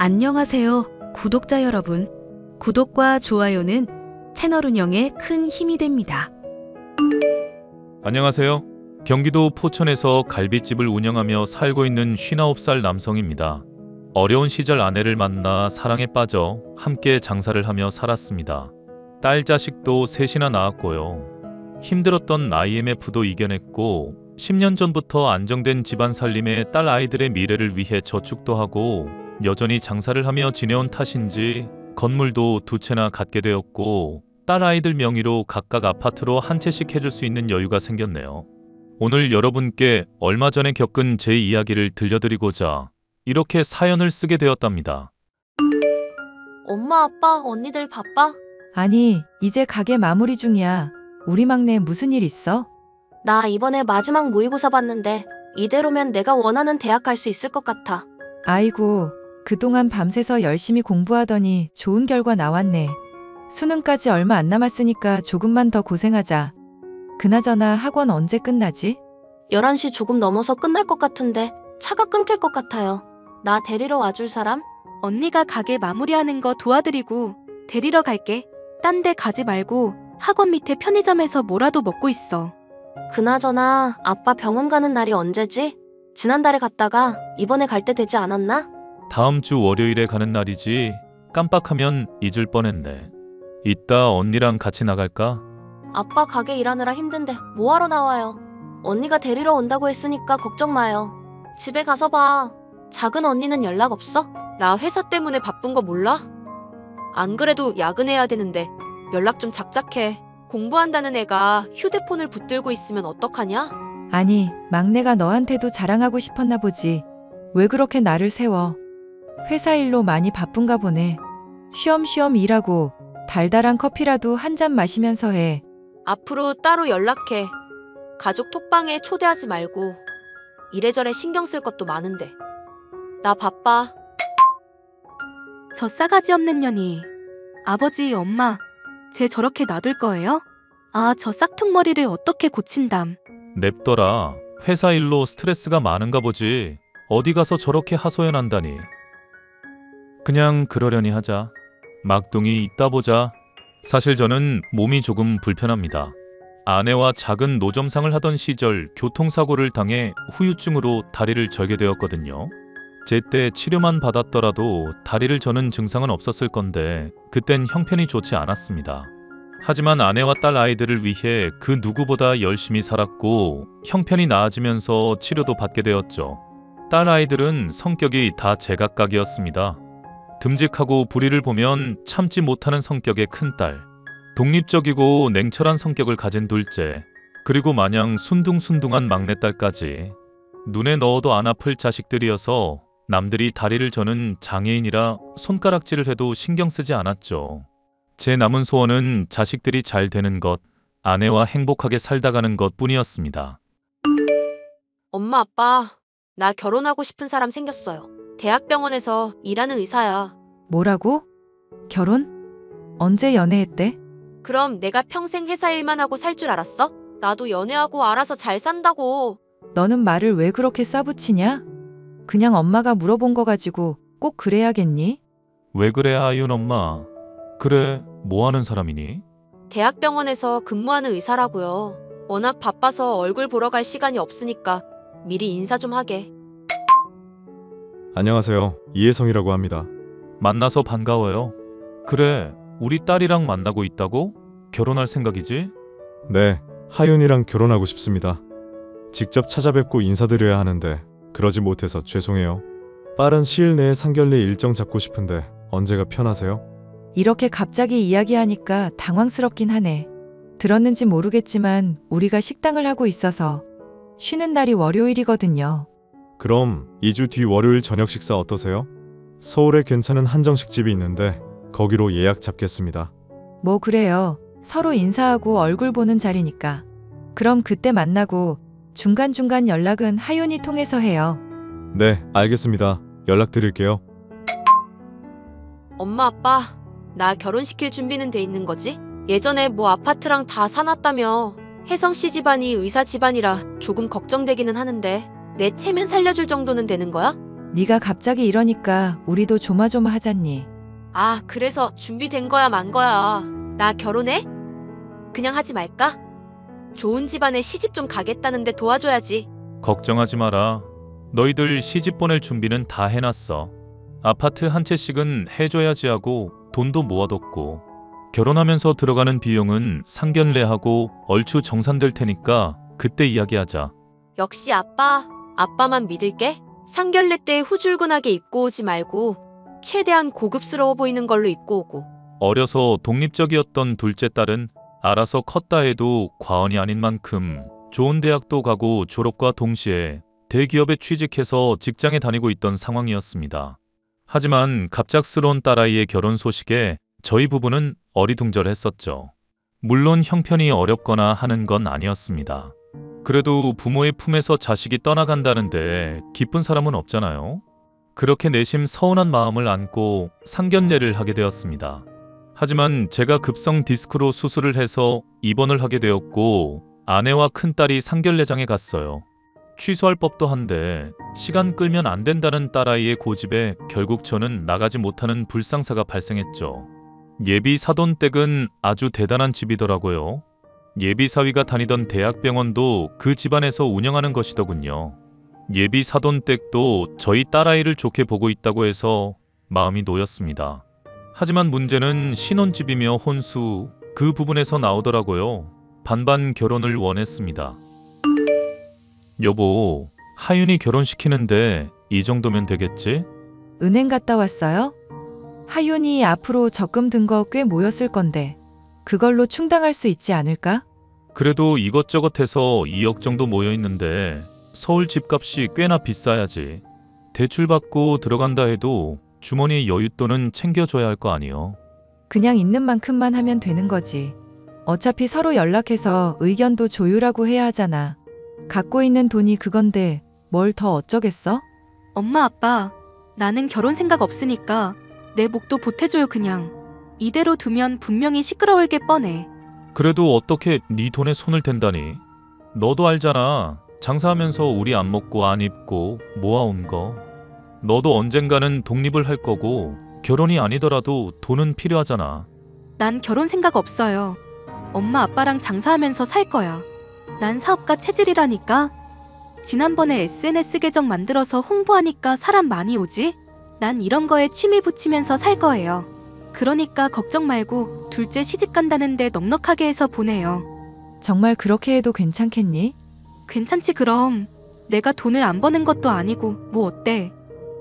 안녕하세요, 구독자 여러분. 구독과 좋아요는 채널 운영에 큰 힘이 됩니다. 안녕하세요. 경기도 포천에서 갈비집을 운영하며 살고 있는 59살 남성입니다. 어려운 시절 아내를 만나 사랑에 빠져 함께 장사를 하며 살았습니다. 딸 자식도 셋이나 낳았고요. 힘들었던 IMF도 이겨냈고 10년 전부터 안정된 집안 살림에 딸 아이들의 미래를 위해 저축도 하고 여전히 장사를 하며 지내온 탓인지 건물도 2채나 갖게 되었고 딸 아이들 명의로 각각 아파트로 한 채씩 해줄 수 있는 여유가 생겼네요. 오늘 여러분께 얼마 전에 겪은 제 이야기를 들려드리고자 이렇게 사연을 쓰게 되었답니다. 엄마, 아빠, 언니들 바빠? 아니, 이제 가게 마무리 중이야. 우리 막내 무슨 일 있어? 나 이번에 마지막 모의고사 봤는데 이대로면 내가 원하는 대학 갈 수 있을 것 같아. 아이고, 그동안 밤새서 열심히 공부하더니 좋은 결과 나왔네. 수능까지 얼마 안 남았으니까 조금만 더 고생하자. 그나저나 학원 언제 끝나지? 11시 조금 넘어서 끝날 것 같은데 차가 끊길 것 같아요. 나 데리러 와줄 사람? 언니가 가게 마무리하는 거 도와드리고 데리러 갈게. 딴 데 가지 말고 학원 밑에 편의점에서 뭐라도 먹고 있어. 그나저나 아빠 병원 가는 날이 언제지? 지난달에 갔다가 이번에 갈 때 되지 않았나? 다음 주 월요일에 가는 날이지. 깜빡하면 잊을 뻔했네. 이따 언니랑 같이 나갈까? 아빠 가게 일하느라 힘든데 뭐하러 나와요? 언니가 데리러 온다고 했으니까 걱정 마요. 집에 가서 봐. 작은 언니는 연락 없어? 나 회사 때문에 바쁜 거 몰라? 안 그래도 야근해야 되는데 연락 좀 작작해. 공부한다는 애가 휴대폰을 붙들고 있으면 어떡하냐? 아니, 막내가 너한테도 자랑하고 싶었나 보지. 왜 그렇게 나를 세워? 회사 일로 많이 바쁜가 보네. 쉬엄쉬엄 일하고 달달한 커피라도 한 잔 마시면서 해. 앞으로 따로 연락해. 가족 톡방에 초대하지 말고. 이래저래 신경 쓸 것도 많은데. 나 바빠. 저 싸가지 없는 년이. 아버지, 엄마, 쟤 저렇게 놔둘 거예요? 아, 저 싹퉁머리를 어떻게 고친담. 냅둬라. 회사 일로 스트레스가 많은가 보지. 어디 가서 저렇게 하소연한다니. 그냥 그러려니 하자. 막둥이 이따 보자. 사실 저는 몸이 조금 불편합니다. 아내와 작은 노점상을 하던 시절 교통사고를 당해 후유증으로 다리를 절게 되었거든요. 제때 치료만 받았더라도 다리를 저는 증상은 없었을 건데 그땐 형편이 좋지 않았습니다. 하지만 아내와 딸 아이들을 위해 그 누구보다 열심히 살았고 형편이 나아지면서 치료도 받게 되었죠. 딸 아이들은 성격이 다 제각각이었습니다. 듬직하고 불의를 보면 참지 못하는 성격의 큰딸, 독립적이고 냉철한 성격을 가진 둘째, 그리고 마냥 순둥순둥한 막내딸까지. 눈에 넣어도 안 아플 자식들이어서 남들이 다리를 저는 장애인이라 손가락질을 해도 신경 쓰지 않았죠. 제 남은 소원은 자식들이 잘 되는 것, 아내와 행복하게 살다가는 것 뿐이었습니다. 엄마, 아빠, 나 결혼하고 싶은 사람 생겼어요. 대학병원에서 일하는 의사야. 뭐라고? 결혼? 언제 연애했대? 그럼 내가 평생 회사 일만 하고 살 줄 알았어? 나도 연애하고 알아서 잘 산다고. 너는 말을 왜 그렇게 싸붙이냐? 그냥 엄마가 물어본 거 가지고 꼭 그래야겠니? 왜 그래, 아이윤 엄마? 그래, 뭐 하는 사람이니? 대학병원에서 근무하는 의사라고요. 워낙 바빠서 얼굴 보러 갈 시간이 없으니까 미리 인사 좀 하게. 안녕하세요. 이혜성이라고 합니다. 만나서 반가워요. 그래, 우리 딸이랑 만나고 있다고? 결혼할 생각이지? 네, 하윤이랑 결혼하고 싶습니다. 직접 찾아뵙고 인사드려야 하는데 그러지 못해서 죄송해요. 빠른 시일 내에 상견례 일정 잡고 싶은데 언제가 편하세요? 이렇게 갑자기 이야기하니까 당황스럽긴 하네. 들었는지 모르겠지만 우리가 식당을 하고 있어서 쉬는 날이 월요일이거든요. 그럼 2주 뒤 월요일 저녁 식사 어떠세요? 서울에 괜찮은 한정식 집이 있는데 거기로 예약 잡겠습니다. 뭐 그래요. 서로 인사하고 얼굴 보는 자리니까. 그럼 그때 만나고 중간중간 연락은 하윤이 통해서 해요. 네, 알겠습니다. 연락드릴게요. 엄마, 아빠, 나 결혼시킬 준비는 돼 있는 거지? 예전에 뭐 아파트랑 다 사놨다며. 혜성 씨 집안이 의사 집안이라 조금 걱정되기는 하는데 내 체면 살려줄 정도는 되는 거야? 네가 갑자기 이러니까 우리도 조마조마하잖니. 아, 그래서 준비된 거야, 만 거야. 나 결혼해? 그냥 하지 말까? 좋은 집안에 시집 좀 가겠다는데 도와줘야지. 걱정하지 마라. 너희들 시집 보낼 준비는 다 해놨어. 아파트 한 채씩은 해줘야지 하고 돈도 모아뒀고 결혼하면서 들어가는 비용은 상견례하고 얼추 정산될 테니까 그때 이야기하자. 역시 아빠만 믿을게. 상견례 때 후줄근하게 입고 오지 말고 최대한 고급스러워 보이는 걸로 입고 오고. 어려서 독립적이었던 둘째 딸은 알아서 컸다 해도 과언이 아닌 만큼 좋은 대학도 가고 졸업과 동시에 대기업에 취직해서 직장에 다니고 있던 상황이었습니다. 하지만 갑작스러운 딸아이의 결혼 소식에 저희 부부는 어리둥절했었죠. 물론 형편이 어렵거나 하는 건 아니었습니다. 그래도 부모의 품에서 자식이 떠나간다는데 기쁜 사람은 없잖아요. 그렇게 내심 서운한 마음을 안고 상견례를 하게 되었습니다. 하지만 제가 급성 디스크로 수술을 해서 입원을 하게 되었고 아내와 큰딸이 상견례장에 갔어요. 취소할 법도 한데 시간 끌면 안 된다는 딸아이의 고집에 결국 저는 나가지 못하는 불상사가 발생했죠. 예비 사돈댁은 아주 대단한 집이더라고요. 예비 사위가 다니던 대학병원도 그 집안에서 운영하는 것이더군요. 예비 사돈댁도 저희 딸아이를 좋게 보고 있다고 해서 마음이 놓였습니다. 하지만 문제는 신혼집이며 혼수 그 부분에서 나오더라고요. 반반 결혼을 원했습니다. 여보, 하윤이 결혼시키는데 이 정도면 되겠지? 은행 갔다 왔어요? 하윤이 앞으로 적금 든 거 꽤 모였을 건데 그걸로 충당할 수 있지 않을까? 그래도 이것저것 해서 2억 정도 모여있는데 서울 집값이 꽤나 비싸야지. 대출받고 들어간다 해도 주머니 여윳돈은 챙겨줘야 할 거 아니요. 그냥 있는 만큼만 하면 되는 거지. 어차피 서로 연락해서 의견도 조율하고 해야 하잖아. 갖고 있는 돈이 그건데 뭘 더 어쩌겠어? 엄마, 아빠, 나는 결혼 생각 없으니까 내 목도 보태줘요 그냥. 이대로 두면 분명히 시끄러울 게 뻔해. 그래도 어떻게 네 돈에 손을 댄다니? 너도 알잖아. 장사하면서 우리 안 먹고 안 입고 모아온 거. 너도 언젠가는 독립을 할 거고 결혼이 아니더라도 돈은 필요하잖아. 난 결혼 생각 없어요. 엄마, 아빠랑 장사하면서 살 거야. 난 사업가 체질이라니까. 지난번에 SNS 계정 만들어서 홍보하니까 사람 많이 오지? 난 이런 거에 취미 붙이면서 살 거예요. 그러니까 걱정 말고 둘째 시집 간다는데 넉넉하게 해서 보내요. 정말 그렇게 해도 괜찮겠니? 괜찮지 그럼. 내가 돈을 안 버는 것도 아니고 뭐 어때?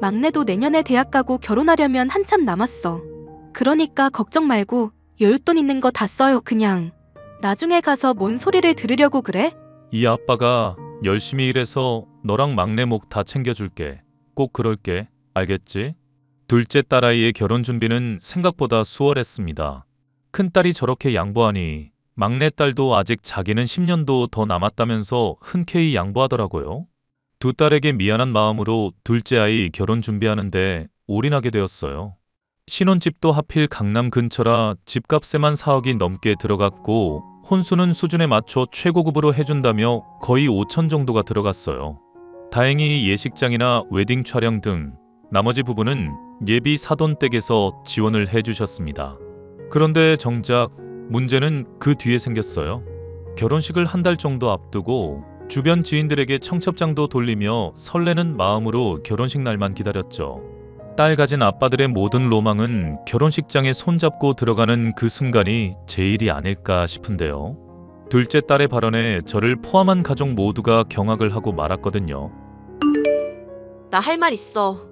막내도 내년에 대학 가고 결혼하려면 한참 남았어. 그러니까 걱정 말고 여윳돈 있는 거 다 써요 그냥. 나중에 가서 뭔 소리를 들으려고 그래? 이 아빠가 열심히 일해서 너랑 막내 목 다 챙겨줄게. 꼭 그럴게. 알겠지? 둘째 딸아이의 결혼 준비는 생각보다 수월했습니다. 큰딸이 저렇게 양보하니 막내딸도 아직 자기는 10년도 더 남았다면서 흔쾌히 양보하더라고요. 두 딸에게 미안한 마음으로 둘째 아이 결혼 준비하는데 올인하게 되었어요. 신혼집도 하필 강남 근처라 집값에만 4억이 넘게 들어갔고 혼수는 수준에 맞춰 최고급으로 해준다며 거의 5천 정도가 들어갔어요. 다행히 예식장이나 웨딩 촬영 등 나머지 부분은 예비 사돈댁에서 지원을 해주셨습니다. 그런데 정작 문제는 그 뒤에 생겼어요. 결혼식을 한 달 정도 앞두고 주변 지인들에게 청첩장도 돌리며 설레는 마음으로 결혼식 날만 기다렸죠. 딸 가진 아빠들의 모든 로망은 결혼식장에 손잡고 들어가는 그 순간이 제일이 아닐까 싶은데요. 둘째 딸의 발언에 저를 포함한 가족 모두가 경악을 하고 말았거든요. 나 할 말 있어.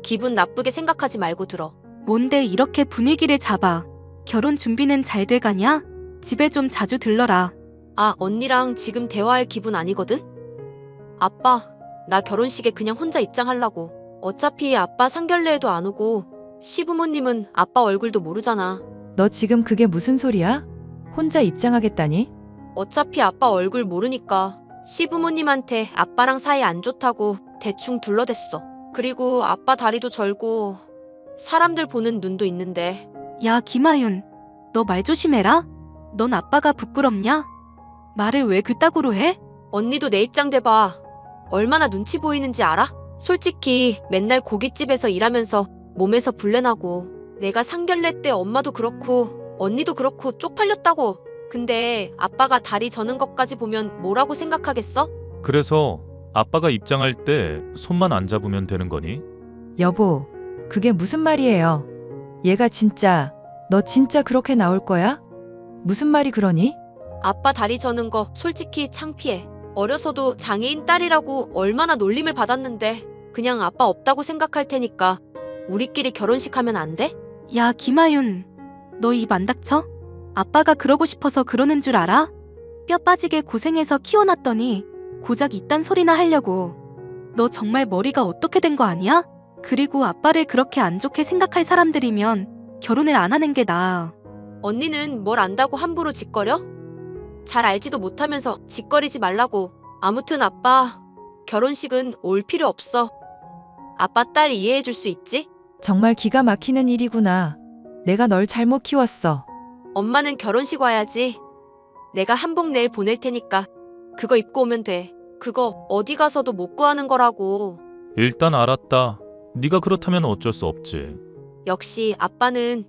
기분 나쁘게 생각하지 말고 들어. 뭔데 이렇게 분위기를 잡아. 결혼 준비는 잘 돼가냐? 집에 좀 자주 들러라. 아, 언니랑 지금 대화할 기분 아니거든? 아빠, 나 결혼식에 그냥 혼자 입장하려고. 어차피 아빠 상견례에도 안 오고 시부모님은 아빠 얼굴도 모르잖아. 너 지금 그게 무슨 소리야? 혼자 입장하겠다니? 어차피 아빠 얼굴 모르니까 시부모님한테 아빠랑 사이 안 좋다고 대충 둘러댔어. 그리고 아빠 다리도 절고 사람들 보는 눈도 있는데. 야, 김하윤, 너 말 조심해라. 넌 아빠가 부끄럽냐? 말을 왜 그따구로 해? 언니도 내 입장 돼봐. 얼마나 눈치 보이는지 알아? 솔직히 맨날 고깃집에서 일하면서 몸에서 불내나고 내가 상견례 때 엄마도 그렇고 언니도 그렇고 쪽팔렸다고. 근데 아빠가 다리 저는 것까지 보면 뭐라고 생각하겠어? 그래서 아빠가 입장할 때 손만 안 잡으면 되는 거니? 여보, 그게 무슨 말이에요? 얘가 진짜, 너 진짜 그렇게 나올 거야? 무슨 말이 그러니? 아빠 다리 저는 거 솔직히 창피해. 어려서도 장애인 딸이라고 얼마나 놀림을 받았는데 그냥 아빠 없다고 생각할 테니까 우리끼리 결혼식 하면 안 돼? 야, 김하윤. 너 입 안 닥쳐? 아빠가 그러고 싶어서 그러는 줄 알아? 뼈 빠지게 고생해서 키워놨더니 고작 이딴 소리나 하려고. 너 정말 머리가 어떻게 된 거 아니야? 그리고 아빠를 그렇게 안 좋게 생각할 사람들이면 결혼을 안 하는 게 나아. 언니는 뭘 안다고 함부로 짓거려? 잘 알지도 못하면서 짓거리지 말라고. 아무튼 아빠, 결혼식은 올 필요 없어. 아빠 딸 이해해 줄 수 있지? 정말 기가 막히는 일이구나. 내가 널 잘못 키웠어. 엄마는 결혼식 와야지. 내가 한복 내일 보낼 테니까 그거 입고 오면 돼. 그거 어디 가서도 못 구하는 거라고. 일단 알았다. 네가 그렇다면 어쩔 수 없지. 역시 아빠는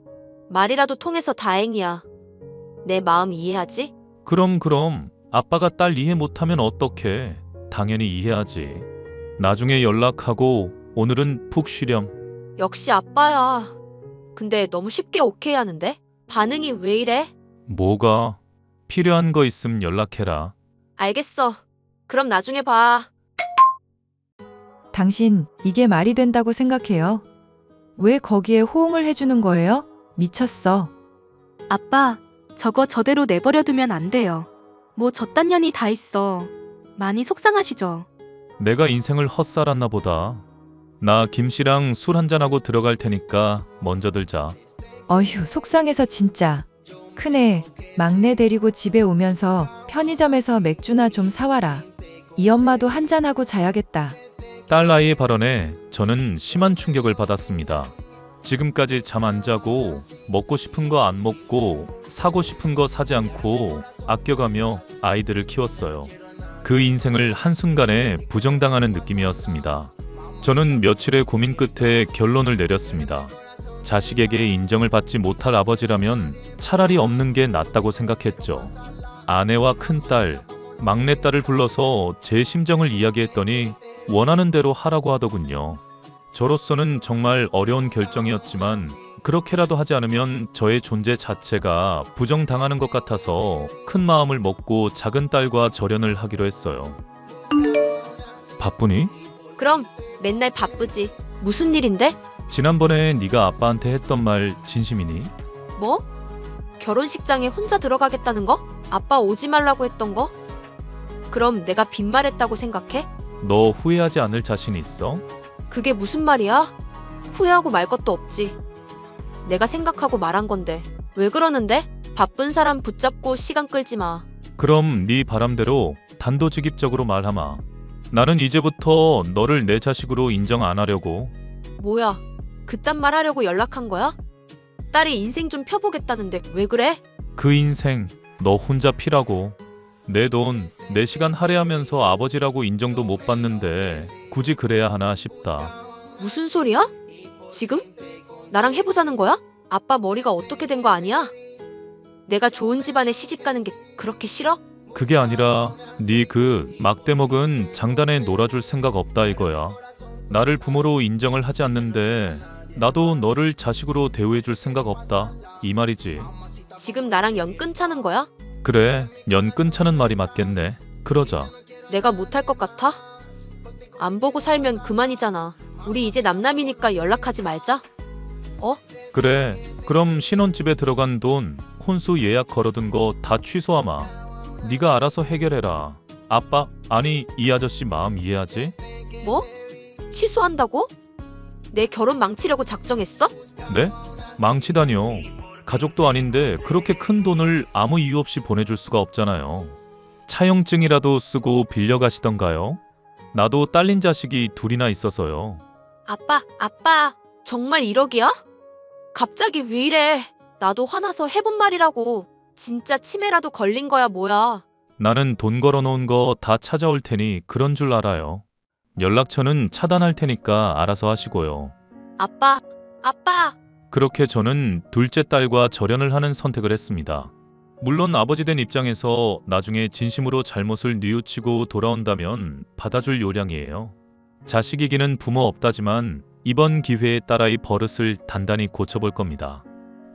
말이라도 통해서 다행이야. 내 마음 이해하지? 그럼 아빠가 딸 이해 못하면 어떡해. 당연히 이해하지. 나중에 연락하고 오늘은 푹 쉬렴. 역시 아빠야. 근데 너무 쉽게 오케이 하는데? 반응이 왜 이래? 뭐가? 필요한 거 있음 연락해라. 알겠어. 그럼 나중에 봐. 당신, 이게 말이 된다고 생각해요? 왜 거기에 호응을 해주는 거예요? 미쳤어. 아빠, 저거 저대로 내버려두면 안 돼요. 뭐 저딴 년이 다 있어. 많이 속상하시죠? 내가 인생을 헛살았나 보다. 나 김씨랑 술 한잔하고 들어갈 테니까 먼저들 자. 어휴, 속상해서 진짜. 큰애, 막내 데리고 집에 오면서 편의점에서 맥주나 좀 사와라. 이 엄마도 한잔하고 자야겠다. 딸 아이의 발언에 저는 심한 충격을 받았습니다. 지금까지 잠 안 자고 먹고 싶은 거 안 먹고 사고 싶은 거 사지 않고 아껴가며 아이들을 키웠어요. 그 인생을 한순간에 부정당하는 느낌이었습니다. 저는 며칠의 고민 끝에 결론을 내렸습니다. 자식에게 인정을 받지 못할 아버지라면 차라리 없는 게 낫다고 생각했죠. 아내와 큰딸, 막내딸을 불러서 제 심정을 이야기했더니 원하는 대로 하라고 하더군요. 저로서는 정말 어려운 결정이었지만 그렇게라도 하지 않으면 저의 존재 자체가 부정당하는 것 같아서 큰 마음을 먹고 작은 딸과 절연을 하기로 했어요. 바쁘니? 그럼 맨날 바쁘지. 무슨 일인데? 지난번에 네가 아빠한테 했던 말 진심이니? 뭐? 결혼식장에 혼자 들어가겠다는 거? 아빠 오지 말라고 했던 거? 그럼 내가 빈말했다고 생각해? 너 후회하지 않을 자신 있어? 그게 무슨 말이야? 후회하고 말 것도 없지. 내가 생각하고 말한 건데. 왜 그러는데? 바쁜 사람 붙잡고 시간 끌지 마. 그럼 네 바람대로 단도직입적으로 말하마. 나는 이제부터 너를 내 자식으로 인정 안 하려고. 뭐야? 그딴 말 하려고 연락한 거야? 딸이 인생 좀 펴보겠다는데 왜 그래? 그 인생 너 혼자 피라고. 내 돈, 내 시간 할애하면서 아버지라고 인정도 못 받는데 굳이 그래야 하나 싶다. 무슨 소리야? 지금? 나랑 해보자는 거야? 아빠 머리가 어떻게 된 거 아니야? 내가 좋은 집안에 시집 가는 게 그렇게 싫어? 그게 아니라 네 그 막대먹은 장단에 놀아줄 생각 없다 이거야. 나를 부모로 인정을 하지 않는데 나도 너를 자식으로 대우해줄 생각 없다 이 말이지. 지금 나랑 연 끊자는 거야? 그래, 연 끊자는 말이 맞겠네. 그러자. 내가 못할 것 같아? 안 보고 살면 그만이잖아. 우리 이제 남남이니까 연락하지 말자. 그래, 그럼 신혼집에 들어간 돈, 혼수 예약 걸어둔 거 다 취소하마. 네가 알아서 해결해라. 아빠, 아니 이 아저씨 마음 이해하지? 뭐? 취소한다고? 내 결혼 망치려고 작정했어? 네? 망치다니요. 가족도 아닌데 그렇게 큰 돈을 아무 이유 없이 보내줄 수가 없잖아요. 차용증이라도 쓰고 빌려가시던가요? 나도 딸린 자식이 둘이나 있어서요. 아빠, 정말 1억이야? 갑자기 왜 이래? 나도 화나서 해본 말이라고. 진짜 치매라도 걸린 거야 뭐야? 나는 돈 걸어놓은 거 다 찾아올 테니 그런 줄 알아요. 연락처는 차단할 테니까 알아서 하시고요. 아빠, 아빠! 그렇게 저는 둘째 딸과 절연을 하는 선택을 했습니다. 물론 아버지 된 입장에서 나중에 진심으로 잘못을 뉘우치고 돌아온다면 받아줄 요량이에요. 자식 이기는 부모 없다지만 이번 기회에 딸아이 버릇을 단단히 고쳐볼 겁니다.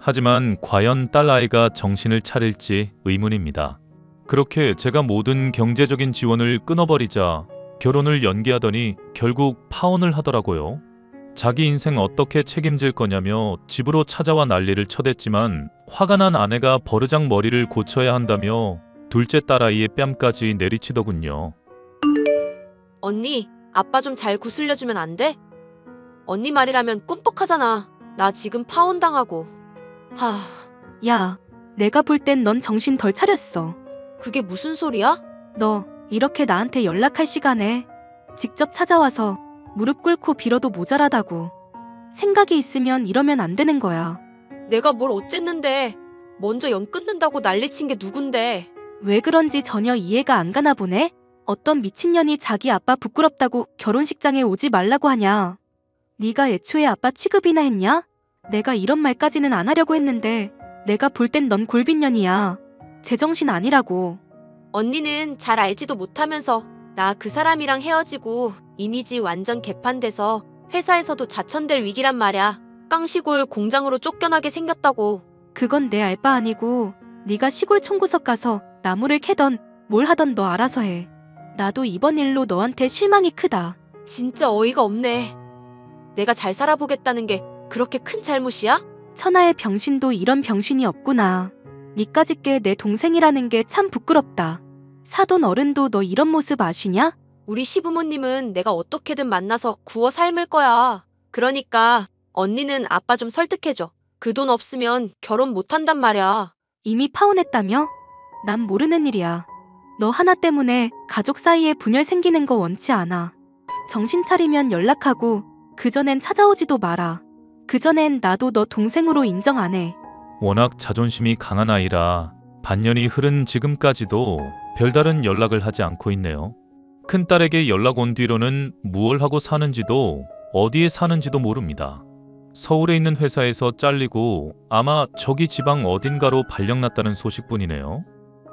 하지만 과연 딸아이가 정신을 차릴지 의문입니다. 그렇게 제가 모든 경제적인 지원을 끊어버리자 결혼을 연기하더니 결국 파혼을 하더라고요. 자기 인생 어떻게 책임질 거냐며 집으로 찾아와 난리를 쳐댔지만 화가 난 아내가 버르장 머리를 고쳐야 한다며 둘째 딸아이의 뺨까지 내리치더군요. 언니, 아빠 좀 잘 구슬려주면 안 돼? 언니 말이라면 꿈뻑하잖아. 나 지금 파혼당하고. 야, 내가 볼 땐 넌 정신 덜 차렸어. 그게 무슨 소리야? 너 이렇게 나한테 연락할 시간에 직접 찾아와서 무릎 꿇고 빌어도 모자라다고. 생각이 있으면 이러면 안 되는 거야. 내가 뭘 어쨌는데. 먼저 연 끊는다고 난리친 게 누군데. 왜 그런지 전혀 이해가 안 가나 보네? 어떤 미친년이 자기 아빠 부끄럽다고 결혼식장에 오지 말라고 하냐. 네가 애초에 아빠 취급이나 했냐? 내가 이런 말까지는 안 하려고 했는데 내가 볼 땐 넌 골빈년이야. 제정신 아니라고. 언니는 잘 알지도 못하면서 나 그 사람이랑 헤어지고 이미지 완전 개판돼서 회사에서도 자천될 위기란 말야. 깡시골 공장으로 쫓겨나게 생겼다고. 그건 내 알바 아니고 네가 시골 총구석 가서 나무를 캐던 뭘 하던 너 알아서 해. 나도 이번 일로 너한테 실망이 크다. 진짜 어이가 없네. 내가 잘 살아보겠다는 게 그렇게 큰 잘못이야? 천하의 병신도 이런 병신이 없구나. 니까짓 게 내 동생이라는 게 참 부끄럽다. 사돈 어른도 너 이런 모습 아시냐? 우리 시부모님은 내가 어떻게든 만나서 구워 삶을 거야. 그러니까 언니는 아빠 좀 설득해줘. 그 돈 없으면 결혼 못한단 말이야. 이미 파혼했다며? 난 모르는 일이야. 너 하나 때문에 가족 사이에 분열 생기는 거 원치 않아. 정신 차리면 연락하고 그전엔 찾아오지도 마라. 그전엔 나도 너 동생으로 인정 안 해. 워낙 자존심이 강한 아이라 반년이 흐른 지금까지도 별다른 연락을 하지 않고 있네요. 큰딸에게 연락 온 뒤로는 무얼 하고 사는지도 어디에 사는지도 모릅니다. 서울에 있는 회사에서 잘리고 아마 저기 지방 어딘가로 발령났다는 소식뿐이네요.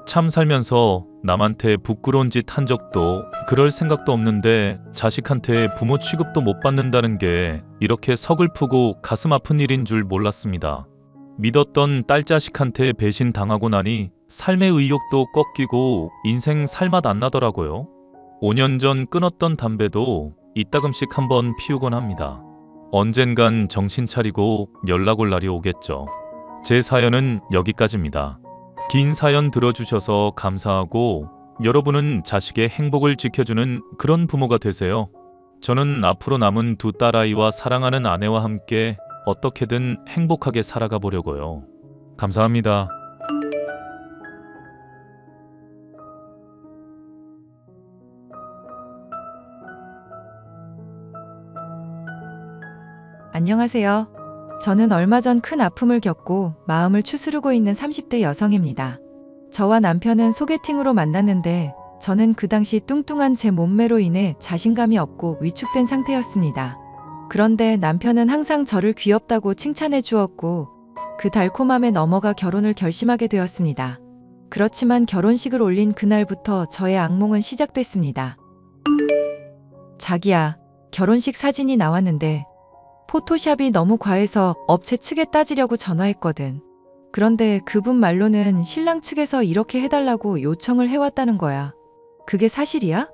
참 살면서 남한테 부끄러운 짓 한 적도 그럴 생각도 없는데 자식한테 부모 취급도 못 받는다는 게 이렇게 서글프고 가슴 아픈 일인 줄 몰랐습니다. 믿었던 딸자식한테 배신당하고 나니 삶의 의욕도 꺾이고 인생 살맛 안 나더라고요. 5년 전 끊었던 담배도 이따금씩 한번 피우곤 합니다. 언젠간 정신 차리고 연락 올 날이 오겠죠. 제 사연은 여기까지입니다. 긴 사연 들어주셔서 감사하고 여러분은 자식의 행복을 지켜주는 그런 부모가 되세요. 저는 앞으로 남은 두 딸아이와 사랑하는 아내와 함께 어떻게든 행복하게 살아가 보려고요. 감사합니다. 안녕하세요. 저는 얼마 전 큰 아픔을 겪고 마음을 추스르고 있는 30대 여성입니다. 저와 남편은 소개팅으로 만났는데 저는 그 당시 뚱뚱한 제 몸매로 인해 자신감이 없고 위축된 상태였습니다. 그런데 남편은 항상 저를 귀엽다고 칭찬해 주었고 그 달콤함에 넘어가 결혼을 결심하게 되었습니다. 그렇지만 결혼식을 올린 그날부터 저의 악몽은 시작됐습니다. 자기야, 결혼식 사진이 나왔는데 포토샵이 너무 과해서 업체 측에 따지려고 전화했거든. 그런데 그분 말로는 신랑 측에서 이렇게 해달라고 요청을 해왔다는 거야. 그게 사실이야?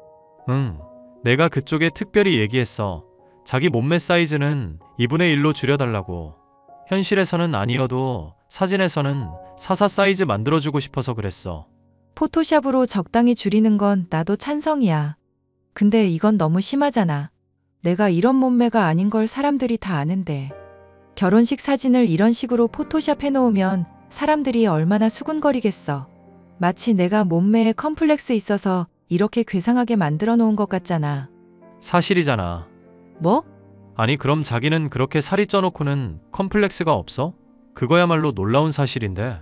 응, 내가 그쪽에 특별히 얘기했어. 자기 몸매 사이즈는 2분의 1로 줄여달라고. 현실에서는 아니어도 사진에서는 44 사이즈 만들어주고 싶어서 그랬어. 포토샵으로 적당히 줄이는 건 나도 찬성이야. 근데 이건 너무 심하잖아. 내가 이런 몸매가 아닌 걸 사람들이 다 아는데. 결혼식 사진을 이런 식으로 포토샵 해놓으면 사람들이 얼마나 수군거리겠어. 마치 내가 몸매에 컴플렉스 있어서 이렇게 괴상하게 만들어 놓은 것 같잖아. 사실이잖아. 뭐? 아니 그럼 자기는 그렇게 살이 쪄놓고는 컴플렉스가 없어? 그거야말로 놀라운 사실인데.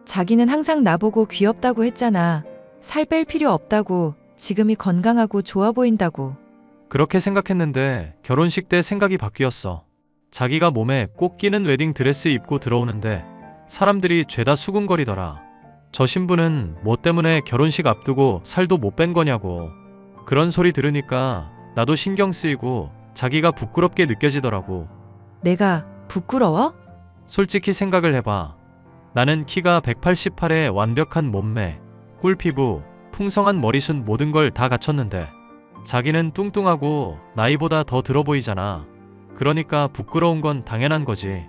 자기는 항상 나보고 귀엽다고 했잖아. 살 뺄 필요 없다고, 지금이 건강하고 좋아 보인다고. 그렇게 생각했는데 결혼식 때 생각이 바뀌었어. 자기가 몸에 꼭 끼는 웨딩 드레스 입고 들어오는데 사람들이 죄다 수군거리더라. 저 신부는 뭐 때문에 결혼식 앞두고 살도 못 뺀 거냐고. 그런 소리 들으니까 나도 신경 쓰이고 자기가 부끄럽게 느껴지더라고. 내가 부끄러워? 솔직히 생각을 해봐. 나는 키가 188에 완벽한 몸매, 꿀피부, 풍성한 머리숱 모든 걸 다 갖췄는데 자기는 뚱뚱하고 나이보다 더 들어 보이잖아. 그러니까 부끄러운 건 당연한 거지.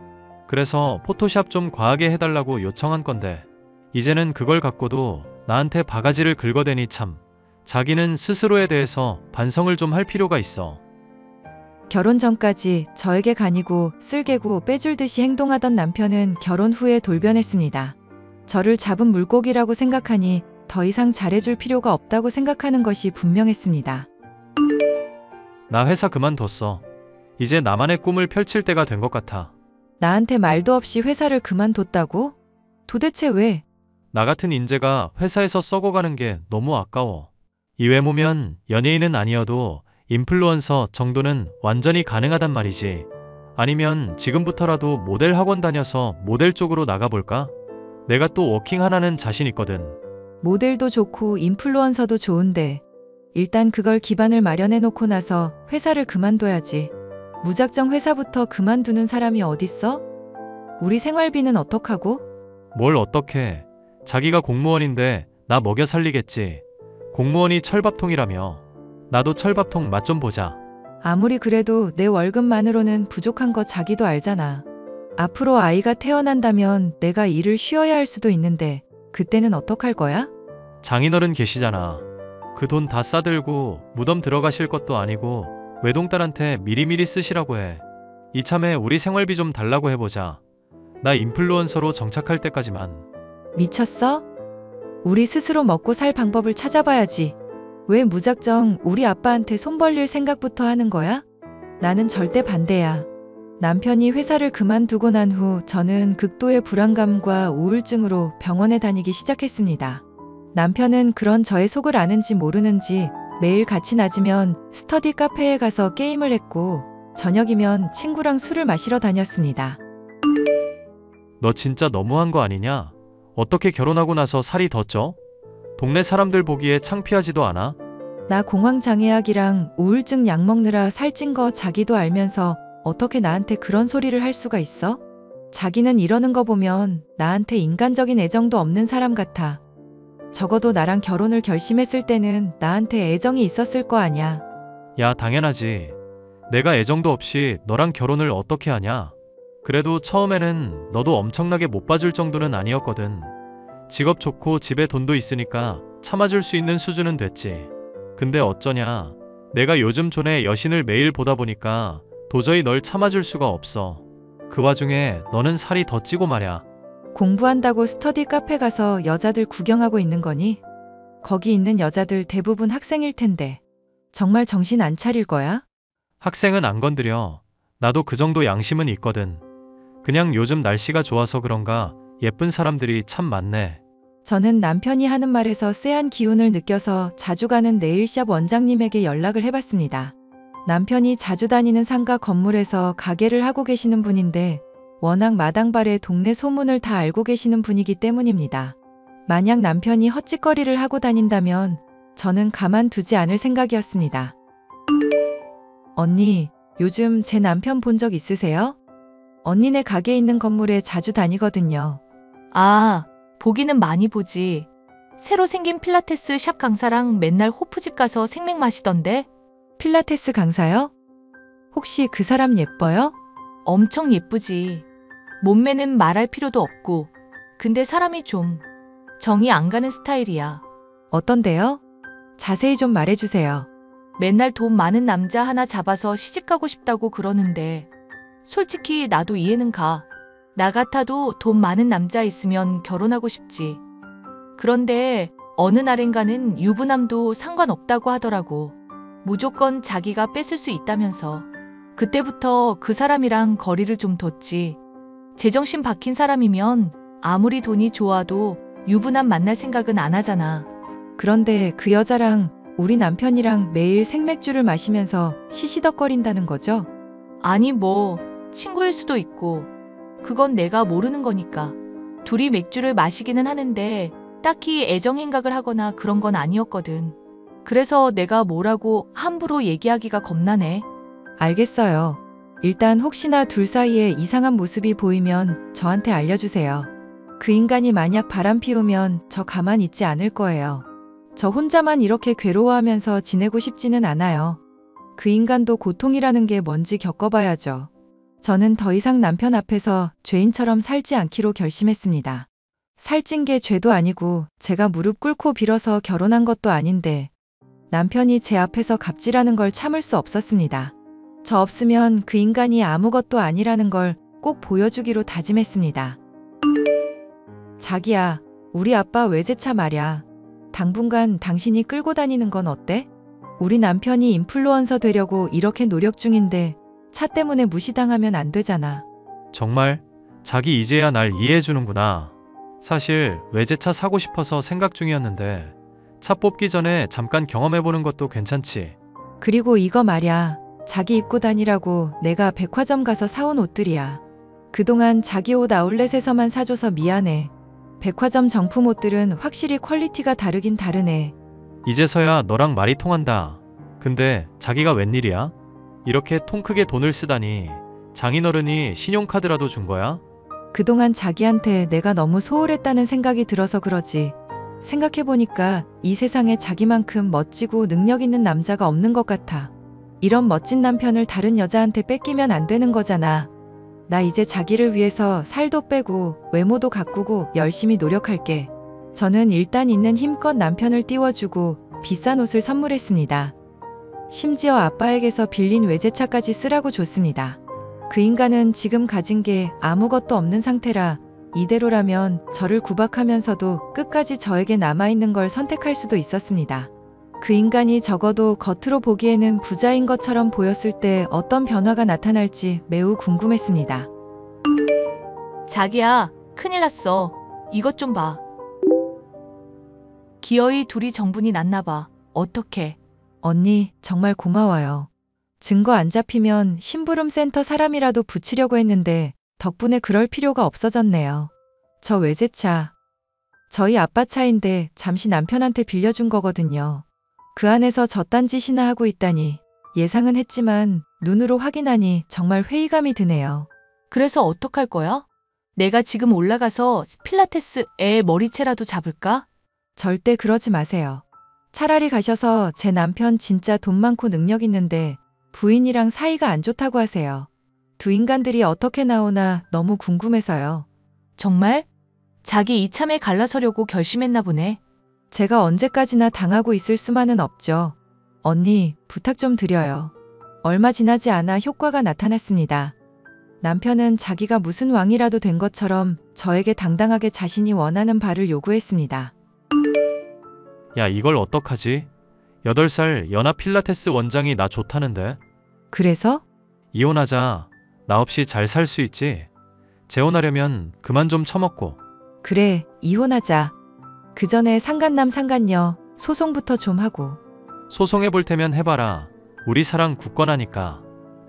그래서 포토샵 좀 과하게 해달라고 요청한 건데 이제는 그걸 갖고도 나한테 바가지를 긁어대니 참. 자기는 스스로에 대해서 반성을 좀 할 필요가 있어. 결혼 전까지 저에게 간이고 쓸개고 빼줄듯이 행동하던 남편은 결혼 후에 돌변했습니다. 저를 잡은 물고기라고 생각하니 더 이상 잘해줄 필요가 없다고 생각하는 것이 분명했습니다. 나 회사 그만뒀어. 이제 나만의 꿈을 펼칠 때가 된 것 같아. 나한테 말도 없이 회사를 그만뒀다고? 도대체 왜? 나 같은 인재가 회사에서 썩어가는 게 너무 아까워. 이 외모면 연예인은 아니어도 인플루언서 정도는 완전히 가능하단 말이지. 아니면 지금부터라도 모델 학원 다녀서 모델 쪽으로 나가볼까? 내가 또 워킹 하나는 자신 있거든. 모델도 좋고 인플루언서도 좋은데 일단 그걸 기반을 마련해 놓고 나서 회사를 그만둬야지. 무작정 회사부터 그만두는 사람이 어딨어? 우리 생활비는 어떡하고? 뭘 어떡해. 자기가 공무원인데 나 먹여 살리겠지. 공무원이 철밥통이라며. 나도 철밥통 맛 좀 보자. 아무리 그래도 내 월급만으로는 부족한 거 자기도 알잖아. 앞으로 아이가 태어난다면 내가 일을 쉬어야 할 수도 있는데 그때는 어떡할 거야? 장인어른 계시잖아. 그 돈 다 싸들고 무덤 들어가실 것도 아니고 외동딸한테 미리미리 쓰시라고 해. 이참에 우리 생활비 좀 달라고 해보자. 나 인플루언서로 정착할 때까지만. 미쳤어? 우리 스스로 먹고 살 방법을 찾아봐야지. 왜 무작정 우리 아빠한테 손 벌릴 생각부터 하는 거야? 나는 절대 반대야. 남편이 회사를 그만두고 난 후 저는 극도의 불안감과 우울증으로 병원에 다니기 시작했습니다. 남편은 그런 저의 속을 아는지 모르는지 매일 같이 낮이면 스터디 카페에 가서 게임을 했고 저녁이면 친구랑 술을 마시러 다녔습니다. 너 진짜 너무한 거 아니냐? 어떻게 결혼하고 나서 살이 더 쪄? 동네 사람들 보기에 창피하지도 않아? 나 공황장애약이랑 우울증 약 먹느라 살찐 거 자기도 알면서 어떻게 나한테 그런 소리를 할 수가 있어? 자기는 이러는 거 보면 나한테 인간적인 애정도 없는 사람 같아. 적어도 나랑 결혼을 결심했을 때는 나한테 애정이 있었을 거 아냐. 야, 당연하지. 내가 애정도 없이 너랑 결혼을 어떻게 하냐? 그래도 처음에는 너도 엄청나게 못 봐줄 정도는 아니었거든. 직업 좋고 집에 돈도 있으니까 참아줄 수 있는 수준은 됐지. 근데 어쩌냐. 내가 요즘 존의 여신을 매일 보다 보니까 도저히 널 참아줄 수가 없어. 그 와중에 너는 살이 더 찌고 말야. 공부한다고 스터디 카페 가서 여자들 구경하고 있는 거니? 거기 있는 여자들 대부분 학생일 텐데. 정말 정신 안 차릴 거야? 학생은 안 건드려. 나도 그 정도 양심은 있거든. 그냥 요즘 날씨가 좋아서 그런가 예쁜 사람들이 참 많네. 저는 남편이 하는 말에서 쎄한 기운을 느껴서 자주 가는 네일샵 원장님에게 연락을 해봤습니다. 남편이 자주 다니는 상가 건물에서 가게를 하고 계시는 분인데 워낙 마당발에 동네 소문을 다 알고 계시는 분이기 때문입니다. 만약 남편이 헛짓거리를 하고 다닌다면 저는 가만두지 않을 생각이었습니다. 언니, 요즘 제 남편 본 적 있으세요? 언니네 가게 있는 건물에 자주 다니거든요. 아, 보기는 많이 보지. 새로 생긴 필라테스 샵 강사랑 맨날 호프집 가서 생맥 마시던데? 필라테스 강사요? 혹시 그 사람 예뻐요? 엄청 예쁘지. 몸매는 말할 필요도 없고. 근데 사람이 좀 정이 안 가는 스타일이야. 어떤데요? 자세히 좀 말해주세요. 맨날 돈 많은 남자 하나 잡아서 시집가고 싶다고 그러는데 솔직히 나도 이해는 가. 나 같아도 돈 많은 남자 있으면 결혼하고 싶지. 그런데 어느 날엔가는 유부남도 상관없다고 하더라고. 무조건 자기가 뺏을 수 있다면서. 그때부터 그 사람이랑 거리를 좀 뒀지. 제정신 박힌 사람이면 아무리 돈이 좋아도 유부남 만날 생각은 안 하잖아. 그런데 그 여자랑 우리 남편이랑 매일 생맥주를 마시면서 시시덕거린다는 거죠? 아니, 뭐, 친구일 수도 있고. 그건 내가 모르는 거니까. 둘이 맥주를 마시기는 하는데, 딱히 애정 행각을 하거나 그런 건 아니었거든. 그래서 내가 뭐라고 함부로 얘기하기가 겁나네. 알겠어요. 일단 혹시나 둘 사이에 이상한 모습이 보이면 저한테 알려주세요. 그 인간이 만약 바람 피우면 저 가만 있지 않을 거예요. 저 혼자만 이렇게 괴로워하면서 지내고 싶지는 않아요. 그 인간도 고통이라는 게 뭔지 겪어봐야죠. 저는 더 이상 남편 앞에서 죄인처럼 살지 않기로 결심했습니다. 살찐 게 죄도 아니고 제가 무릎 꿇고 빌어서 결혼한 것도 아닌데 남편이 제 앞에서 갑질하는 걸 참을 수 없었습니다. 저 없으면 그 인간이 아무것도 아니라는 걸 꼭 보여주기로 다짐했습니다. 자기야, 우리 아빠 외제차 말야. 당분간 당신이 끌고 다니는 건 어때? 우리 남편이 인플루언서 되려고 이렇게 노력 중인데 차 때문에 무시당하면 안 되잖아. 정말? 자기 이제야 날 이해해주는구나. 사실 외제차 사고 싶어서 생각 중이었는데 차 뽑기 전에 잠깐 경험해보는 것도 괜찮지. 그리고 이거 말야. 자기 입고 다니라고 내가 백화점 가서 사온 옷들이야. 그동안 자기 옷 아울렛에서만 사줘서 미안해. 백화점 정품 옷들은 확실히 퀄리티가 다르긴 다르네. 이제서야 너랑 말이 통한다. 근데 자기가 웬일이야? 이렇게 통 크게 돈을 쓰다니. 장인어른이 신용카드라도 준 거야? 그동안 자기한테 내가 너무 소홀했다는 생각이 들어서 그러지. 생각해보니까 이 세상에 자기만큼 멋지고 능력 있는 남자가 없는 것 같아. 이런 멋진 남편을 다른 여자한테 뺏기면 안 되는 거잖아. 나 이제 자기를 위해서 살도 빼고 외모도 가꾸고 열심히 노력할게. 저는 일단 있는 힘껏 남편을 띄워주고 비싼 옷을 선물했습니다. 심지어 아빠에게서 빌린 외제차까지 쓰라고 줬습니다. 그 인간은 지금 가진 게 아무것도 없는 상태라 이대로라면 저를 구박하면서도 끝까지 저에게 남아있는 걸 선택할 수도 있었습니다. 그 인간이 적어도 겉으로 보기에는 부자인 것처럼 보였을 때 어떤 변화가 나타날지 매우 궁금했습니다. 자기야, 큰일 났어. 이것 좀 봐. 기어이 둘이 정분이 났나 봐. 어떡해. 언니, 정말 고마워요. 증거 안 잡히면 심부름 센터 사람이라도 붙이려고 했는데 덕분에 그럴 필요가 없어졌네요. 저 외제차, 저희 아빠 차인데 잠시 남편한테 빌려준 거거든요. 그 안에서 저딴 짓이나 하고 있다니 예상은 했지만 눈으로 확인하니 정말 회의감이 드네요. 그래서 어떡할 거야? 내가 지금 올라가서 필라테스 애 머리채라도 잡을까? 절대 그러지 마세요. 차라리 가셔서 제 남편 진짜 돈 많고 능력 있는데 부인이랑 사이가 안 좋다고 하세요. 두 인간들이 어떻게 나오나 너무 궁금해서요. 정말? 자기 이참에 갈라서려고 결심했나 보네. 제가 언제까지나 당하고 있을 수만은 없죠. 언니, 부탁 좀 드려요. 얼마 지나지 않아 효과가 나타났습니다. 남편은 자기가 무슨 왕이라도 된 것처럼 저에게 당당하게 자신이 원하는 바를 요구했습니다. 야, 이걸 어떡하지? 8살 연하 필라테스 원장이 나 좋다는데. 그래서? 이혼하자. 나 없이 잘 살 수 있지? 재혼하려면 그만 좀 처먹고. 그래, 이혼하자. 그 전에 상간남 상간녀 소송부터 좀 하고. 소송해 볼 테면 해봐라. 우리 사랑 굳건하니까.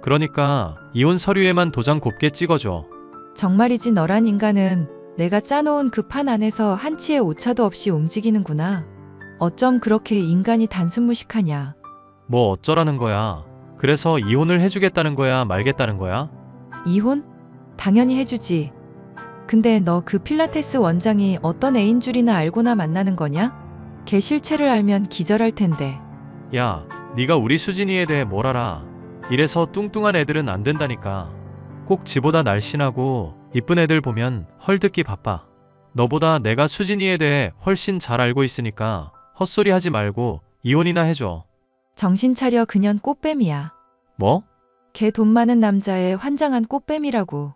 그러니까 이혼 서류에만 도장 곱게 찍어줘. 정말이지 너란 인간은 내가 짜놓은 그 판 안에서 한치의 오차도 없이 움직이는구나. 어쩜 그렇게 인간이 단순무식하냐. 뭐 어쩌라는 거야. 그래서 이혼을 해주겠다는 거야, 말겠다는 거야? 이혼? 당연히 해주지. 근데 너 그 필라테스 원장이 어떤 애인 줄이나 알고나 만나는 거냐? 걔 실체를 알면 기절할 텐데. 야, 네가 우리 수진이에 대해 뭘 알아? 이래서 뚱뚱한 애들은 안 된다니까. 꼭 지보다 날씬하고 이쁜 애들 보면 헐뜯기 바빠. 너보다 내가 수진이에 대해 훨씬 잘 알고 있으니까 헛소리 하지 말고 이혼이나 해줘. 정신 차려, 그년 꽃뱀이야. 뭐? 걔 돈 많은 남자의 환장한 꽃뱀이라고.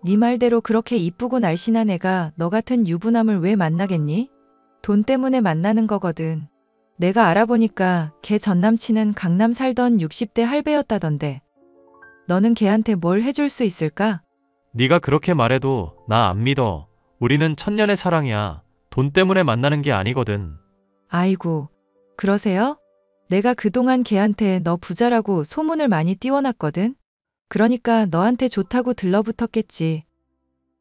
네 말대로 그렇게 이쁘고 날씬한 애가 너 같은 유부남을 왜 만나겠니? 돈 때문에 만나는 거거든. 내가 알아보니까 걔 전남친은 강남 살던 60대 할배였다던데. 너는 걔한테 뭘 해줄 수 있을까? 네가 그렇게 말해도 나 안 믿어. 우리는 천년의 사랑이야. 돈 때문에 만나는 게 아니거든. 아이고, 그러세요? 내가 그동안 걔한테 너 부자라고 소문을 많이 띄워놨거든? 그러니까 너한테 좋다고 들러붙었겠지.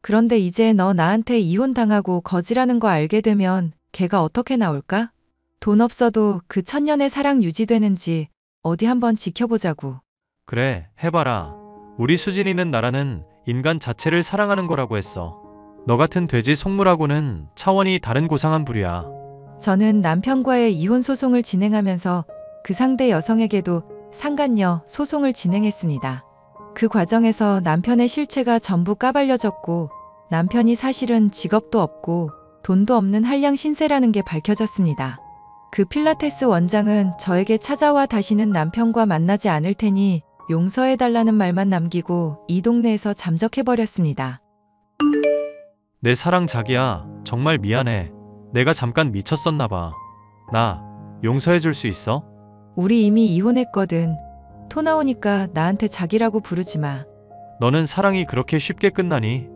그런데 이제 너 나한테 이혼당하고 거지라는 거 알게 되면 걔가 어떻게 나올까? 돈 없어도 그 천년의 사랑 유지되는지 어디 한번 지켜보자고. 그래, 해봐라. 우리 수진이는 나라는 인간 자체를 사랑하는 거라고 했어. 너 같은 돼지 속물하고는 차원이 다른 고상한 부류야. 저는 남편과의 이혼 소송을 진행하면서 그 상대 여성에게도 상간녀 소송을 진행했습니다. 그 과정에서 남편의 실체가 전부 까발려졌고 남편이 사실은 직업도 없고 돈도 없는 한량 신세라는 게 밝혀졌습니다. 그 필라테스 원장은 저에게 찾아와 다시는 남편과 만나지 않을 테니 용서해달라는 말만 남기고 이 동네에서 잠적해버렸습니다. 내 사랑 자기야, 정말 미안해. 내가 잠깐 미쳤었나 봐. 나 용서해 줄 수 있어? 우리 이미 이혼했거든. 토 나오니까 나한테 자기라고 부르지 마. 너는 사랑이 그렇게 쉽게 끝나니?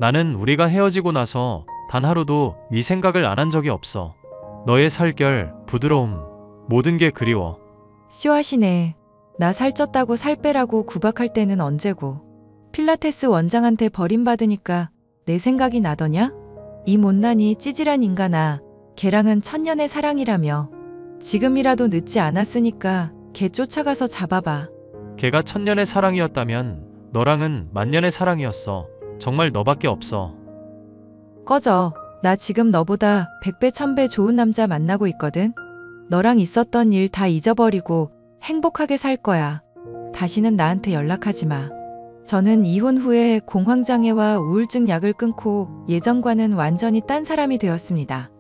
나는 우리가 헤어지고 나서 단 하루도 네 생각을 안 한 적이 없어. 너의 살결, 부드러움, 모든 게 그리워. 쇼하시네. 나 살쪘다고 살 빼라고 구박할 때는 언제고. 필라테스 원장한테 버림받으니까 내 생각이 나더냐? 이 못난이 찌질한 인간아. 걔랑은 천년의 사랑이라며. 지금이라도 늦지 않았으니까 걔 쫓아가서 잡아봐. 걔가 천년의 사랑이었다면 너랑은 만년의 사랑이었어. 정말 너밖에 없어. 꺼져. 나 지금 너보다 100배 1000배 좋은 남자 만나고 있거든. 너랑 있었던 일 다 잊어버리고 행복하게 살 거야. 다시는 나한테 연락하지 마. 저는 이혼 후에 공황장애와 우울증 약을 끊고 예전과는 완전히 딴 사람이 되었습니다.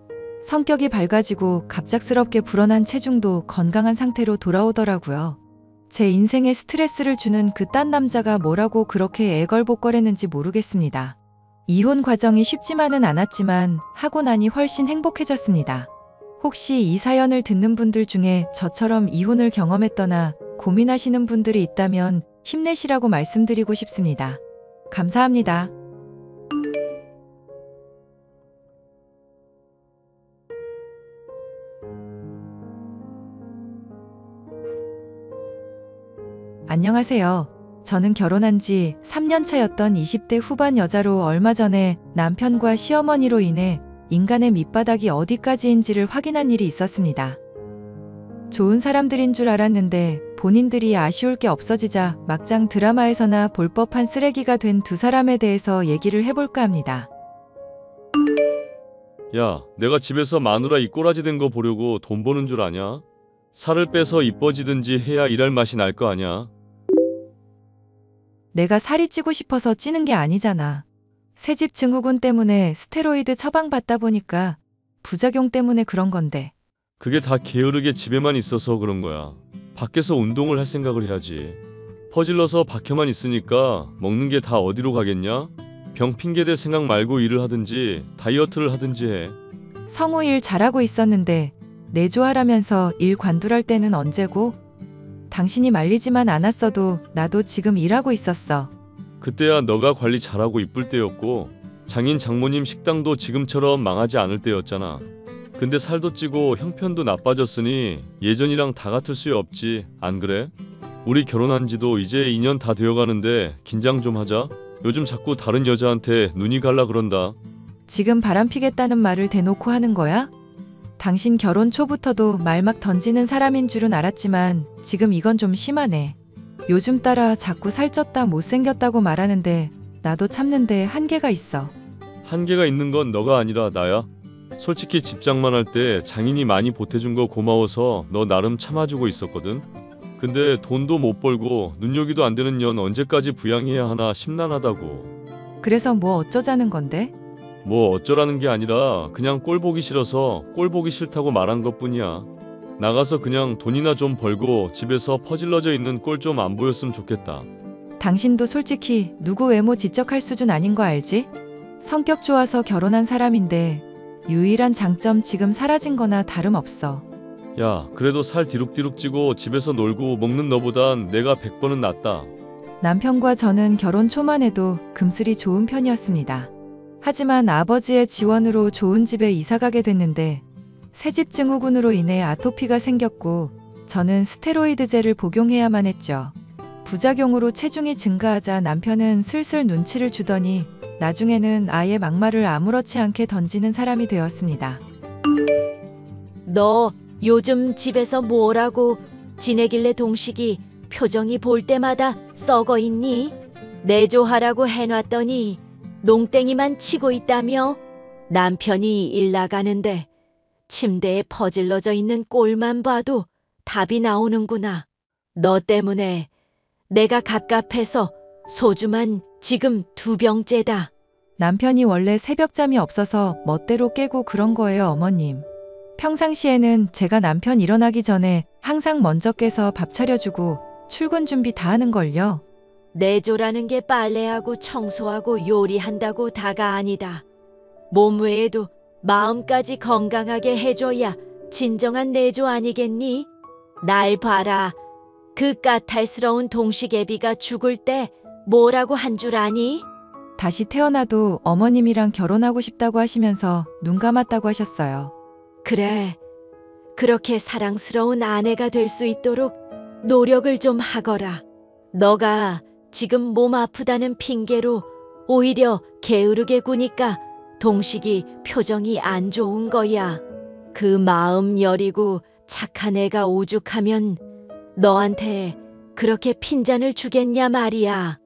성격이 밝아지고 갑작스럽게 불어난 체중도 건강한 상태로 돌아오더라고요. 제 인생에 스트레스를 주는 그 딴 남자가 뭐라고 그렇게 애걸복걸했는지 모르겠습니다. 이혼 과정이 쉽지만은 않았지만 하고 나니 훨씬 행복해졌습니다. 혹시 이 사연을 듣는 분들 중에 저처럼 이혼을 경험했거나 고민하시는 분들이 있다면 힘내시라고 말씀드리고 싶습니다. 감사합니다. 안녕하세요. 저는 결혼한 지 3년 차였던 20대 후반 여자로 얼마 전에 남편과 시어머니로 인해 인간의 밑바닥이 어디까지인지를 확인한 일이 있었습니다. 좋은 사람들인 줄 알았는데 본인들이 아쉬울 게 없어지자 막장 드라마에서나 볼 법한 쓰레기가 된 두 사람에 대해서 얘기를 해볼까 합니다. 야, 내가 집에서 마누라 이 꼬라지 된 거 보려고 돈 버는 줄 아냐? 살을 빼서 이뻐지든지 해야 일할 맛이 날 거 아냐? 내가 살이 찌고 싶어서 찌는 게 아니잖아. 새집 증후군 때문에 스테로이드 처방받다 보니까 부작용 때문에 그런 건데. 그게 다 게으르게 집에만 있어서 그런 거야. 밖에서 운동을 할 생각을 해야지. 퍼질러서 박혀만 있으니까 먹는 게 다 어디로 가겠냐? 병 핑계댈 생각 말고 일을 하든지 다이어트를 하든지 해. 성우 일 잘하고 있었는데 내조하라면서 일 관둘할 때는 언제고? 당신이 말리지만 않았어도 나도 지금 일하고 있었어. 그때야 너가 관리 잘하고 이쁠 때였고 장인 장모님 식당도 지금처럼 망하지 않을 때였잖아. 근데 살도 찌고 형편도 나빠졌으니 예전이랑 다 같을 수 없지, 안 그래? 우리 결혼한 지도 이제 2년 다 되어가는데 긴장 좀 하자. 요즘 자꾸 다른 여자한테 눈이 갈라 그런다. 지금 바람피겠다는 말을 대놓고 하는 거야? 당신 결혼 초부터도 말 막 던지는 사람인 줄은 알았지만 지금 이건 좀 심하네. 요즘 따라 자꾸 살쪘다 못생겼다고 말하는데 나도 참는데 한계가 있어. 한계가 있는 건 너가 아니라 나야. 솔직히 집장만 할 때 장인이 많이 보태준 거 고마워서 너 나름 참아주고 있었거든. 근데 돈도 못 벌고 눈요기도 안 되는 년 언제까지 부양해야 하나 심란하다고. 그래서 뭐 어쩌자는 건데? 뭐 어쩌라는 게 아니라 그냥 꼴 보기 싫어서 꼴 보기 싫다고 말한 것뿐이야. 나가서 그냥 돈이나 좀 벌고 집에서 퍼질러져 있는 꼴 좀 안 보였으면 좋겠다. 당신도 솔직히 누구 외모 지적할 수준 아닌 거 알지? 성격 좋아서 결혼한 사람인데 유일한 장점 지금 사라진 거나 다름없어. 야, 그래도 살 디룩디룩 찌고 집에서 놀고 먹는 너보단 내가 100번은 낫다. 남편과 저는 결혼 초만 해도 금슬이 좋은 편이었습니다. 하지만 아버지의 지원으로 좋은 집에 이사가게 됐는데 새집 증후군으로 인해 아토피가 생겼고 저는 스테로이드제를 복용해야만 했죠. 부작용으로 체중이 증가하자 남편은 슬슬 눈치를 주더니 나중에는 아예 막말을 아무렇지 않게 던지는 사람이 되었습니다. 너 요즘 집에서 뭐라고 지내길래 동식이 표정이 볼 때마다 썩어 있니? 내조하라고 해놨더니 농땡이만 치고 있다며? 남편이 일 나가는데 침대에 퍼질러져 있는 꼴만 봐도 답이 나오는구나. 너 때문에 내가 갑갑해서 소주만 지금 2병째다. 남편이 원래 새벽잠이 없어서 멋대로 깨고 그런 거예요, 어머님. 평상시에는 제가 남편 일어나기 전에 항상 먼저 깨서 밥 차려주고 출근 준비 다 하는걸요. 내조라는 게 빨래하고 청소하고 요리한다고 다가 아니다. 몸 외에도 마음까지 건강하게 해줘야 진정한 내조 아니겠니? 날 봐라. 그 까탈스러운 동식애비가 죽을 때 뭐라고 한 줄 아니? 다시 태어나도 어머님이랑 결혼하고 싶다고 하시면서 눈 감았다고 하셨어요. 그래. 그렇게 사랑스러운 아내가 될 수 있도록 노력을 좀 하거라. 너가 지금 몸 아프다는 핑계로 오히려 게으르게 구니까 동식이 표정이 안 좋은 거야. 그 마음 여리고 착한 애가 오죽하면 너한테 그렇게 핀잔을 주겠냐 말이야.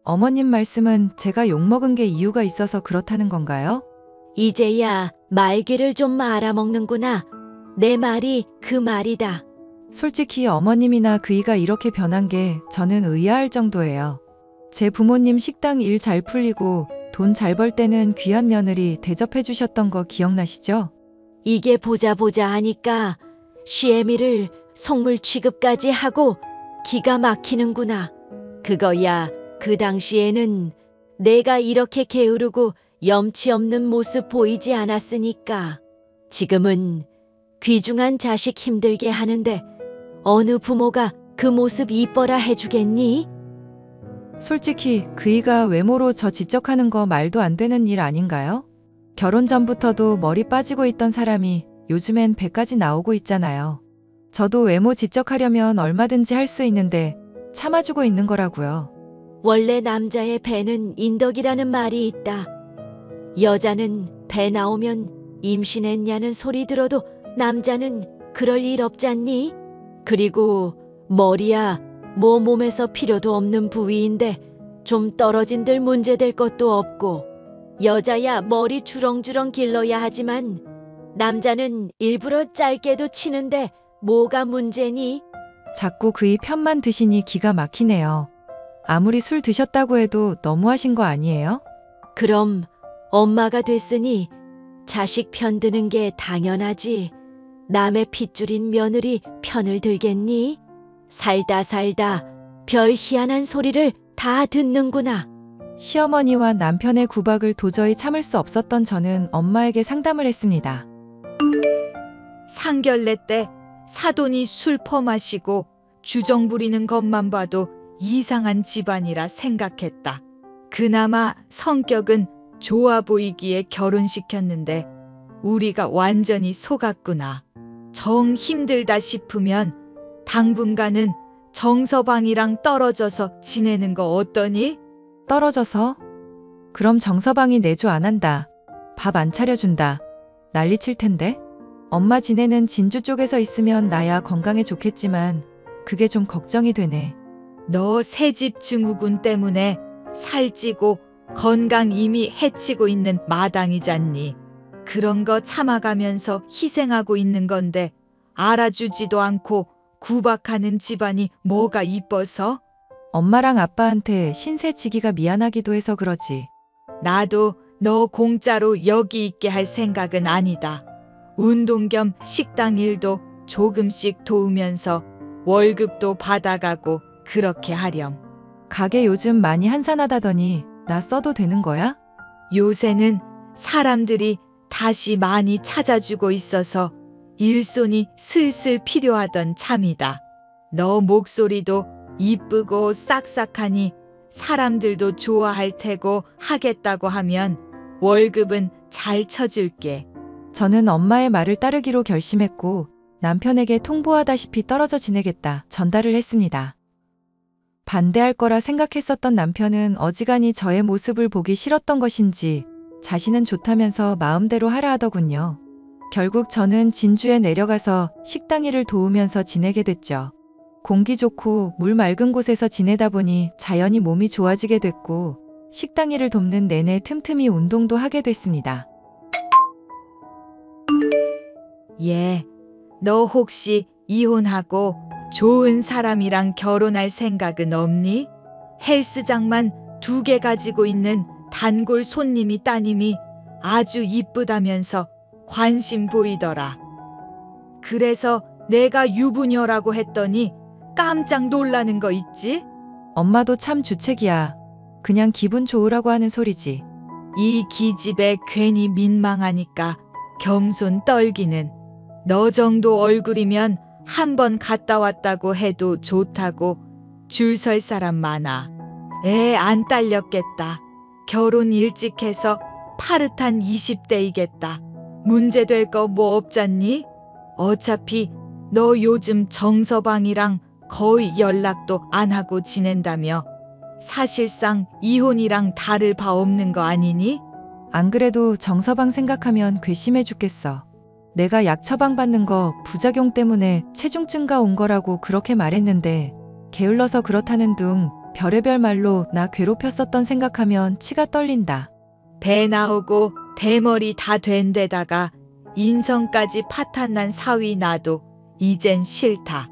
어머님 말씀은 제가 욕먹은 게 이유가 있어서 그렇다는 건가요? 이제야 말귀를 좀 알아먹는구나. 내 말이 그 말이다. 솔직히 어머님이나 그이가 이렇게 변한 게 저는 의아할 정도예요. 제 부모님 식당 일 잘 풀리고 돈 잘 벌 때는 귀한 며느리 대접해 주셨던 거 기억나시죠? 이게 보자 하니까 시애미를 속물 취급까지 하고 기가 막히는구나. 그거야 그 당시에는 내가 이렇게 게으르고 염치 없는 모습 보이지 않았으니까. 지금은 귀중한 자식 힘들게 하는데 어느 부모가 그 모습 이뻐라 해주겠니? 솔직히 그이가 외모로 저 지적하는 거 말도 안 되는 일 아닌가요? 결혼 전부터도 머리 빠지고 있던 사람이 요즘엔 배까지 나오고 있잖아요. 저도 외모 지적하려면 얼마든지 할 수 있는데 참아주고 있는 거라고요. 원래 남자의 배는 인덕이라는 말이 있다. 여자는 배 나오면 임신했냐는 소리 들어도 남자는 그럴 일 없잖니? 그리고 머리야 뭐 몸에서 필요도 없는 부위인데 좀 떨어진들 문제될 것도 없고, 여자야 머리 주렁주렁 길러야 하지만 남자는 일부러 짧게도 치는데 뭐가 문제니? 자꾸 그이 편만 드시니 기가 막히네요. 아무리 술 드셨다고 해도 너무하신 거 아니에요? 그럼 엄마가 됐으니 자식 편 드는 게 당연하지. 남의 핏줄인 며느리 편을 들겠니? 살다 별 희한한 소리를 다 듣는구나. 시어머니와 남편의 구박을 도저히 참을 수 없었던 저는 엄마에게 상담을 했습니다. 상견례 때 사돈이 술 퍼마시고 주정 부리는 것만 봐도 이상한 집안이라 생각했다. 그나마 성격은 좋아 보이기에 결혼시켰는데 우리가 완전히 속았구나. 정 힘들다 싶으면 당분간은 정서방이랑 떨어져서 지내는 거 어떠니? 떨어져서? 그럼 정서방이 내조 안 한다. 밥 안 차려준다. 난리 칠 텐데? 엄마 지내는 진주 쪽에서 있으면 나야 건강에 좋겠지만 그게 좀 걱정이 되네. 너 새집 증후군 때문에 살찌고 건강 이미 해치고 있는 마당이잖니. 그런 거 참아가면서 희생하고 있는 건데 알아주지도 않고 구박하는 집안이 뭐가 이뻐서? 엄마랑 아빠한테 신세 지기가 미안하기도 해서 그러지. 나도 너 공짜로 여기 있게 할 생각은 아니다. 운동 겸 식당 일도 조금씩 도우면서 월급도 받아가고 그렇게 하렴. 가게 요즘 많이 한산하다더니 나 써도 되는 거야? 요새는 사람들이 다시 많이 찾아주고 있어서 일손이 슬슬 필요하던 참이다. 너 목소리도 이쁘고 싹싹하니 사람들도 좋아할 테고 하겠다고 하면 월급은 잘 쳐줄게. 저는 엄마의 말을 따르기로 결심했고 남편에게 통보하다시피 떨어져 지내겠다 전달을 했습니다. 반대할 거라 생각했었던 남편은 어지간히 저의 모습을 보기 싫었던 것인지 자신은 좋다면서 마음대로 하라 하더군요. 결국 저는 진주에 내려가서 식당 일을 도우면서 지내게 됐죠. 공기 좋고 물 맑은 곳에서 지내다 보니 자연히 몸이 좋아지게 됐고 식당 일을 돕는 내내 틈틈이 운동도 하게 됐습니다. 예, 너 혹시 이혼하고 좋은 사람이랑 결혼할 생각은 없니? 헬스장만 2개 가지고 있는 단골 손님이 따님이 아주 이쁘다면서 관심 보이더라. 그래서 내가 유부녀라고 했더니 깜짝 놀라는 거 있지? 엄마도 참 주책이야. 그냥 기분 좋으라고 하는 소리지. 이 기집애 괜히 민망하니까 겸손 떨기는. 너 정도 얼굴이면 한 번 갔다 왔다고 해도 좋다고 줄 설 사람 많아. 애 안 딸렸겠다. 결혼 일찍 해서 파릇한 20대이겠다. 문제될 거 뭐 없잖니? 어차피 너 요즘 정서방이랑 거의 연락도 안 하고 지낸다며. 사실상 이혼이랑 다를 바 없는 거 아니니? 안 그래도 정서방 생각하면 괘씸해 죽겠어. 내가 약 처방받는 거 부작용 때문에 체중증가 온 거라고 그렇게 말했는데 게을러서 그렇다는 둥 별의별 말로 나 괴롭혔었던 생각하면 치가 떨린다. 배 나오고 대머리 다 된 데다가 인성까지 파탄난 사위 나도 이젠 싫다.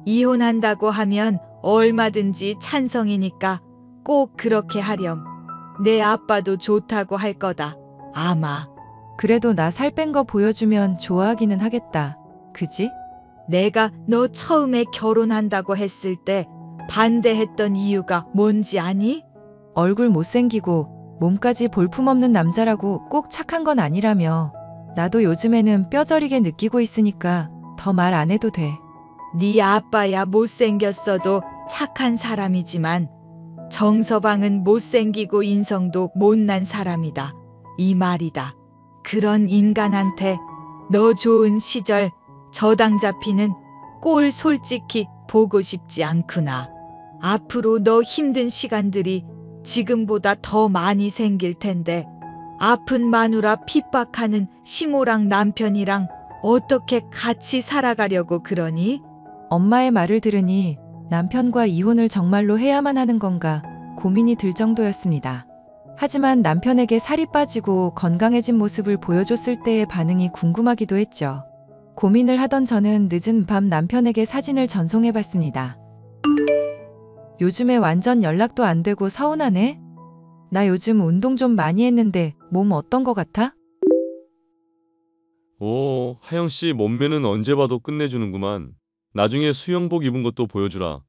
이혼한다고 하면 얼마든지 찬성이니까 꼭 그렇게 하렴. 내 아빠도 좋다고 할 거다. 아마. 그래도 나 살 뺀 거 보여주면 좋아하기는 하겠다. 그지? 내가 너 처음에 결혼한다고 했을 때 반대했던 이유가 뭔지 아니? 얼굴 못생기고 몸까지 볼품없는 남자라고 꼭 착한 건 아니라며. 나도 요즘에는 뼈저리게 느끼고 있으니까 더 말 안 해도 돼. 네 아빠야 못생겼어도 착한 사람이지만 정서방은 못생기고 인성도 못난 사람이다. 이 말이다. 그런 인간한테 너 좋은 시절 저당 잡히는 꼴 솔직히 보고 싶지 않구나. 앞으로 너 힘든 시간들이 지금보다 더 많이 생길 텐데 아픈 마누라 핍박하는 시모랑 남편이랑 어떻게 같이 살아가려고 그러니? 엄마의 말을 들으니 남편과 이혼을 정말로 해야만 하는 건가 고민이 들 정도였습니다. 하지만 남편에게 살이 빠지고 건강해진 모습을 보여줬을 때의 반응이 궁금하기도 했죠. 고민을 하던 저는 늦은 밤 남편에게 사진을 전송해봤습니다. 요즘에 완전 연락도 안 되고 서운하네? 나 요즘 운동 좀 많이 했는데 몸 어떤 거 같아? 오, 하영씨 몸매는 언제 봐도 끝내주는구만. 나중에 수영복 입은 것도 보여주라.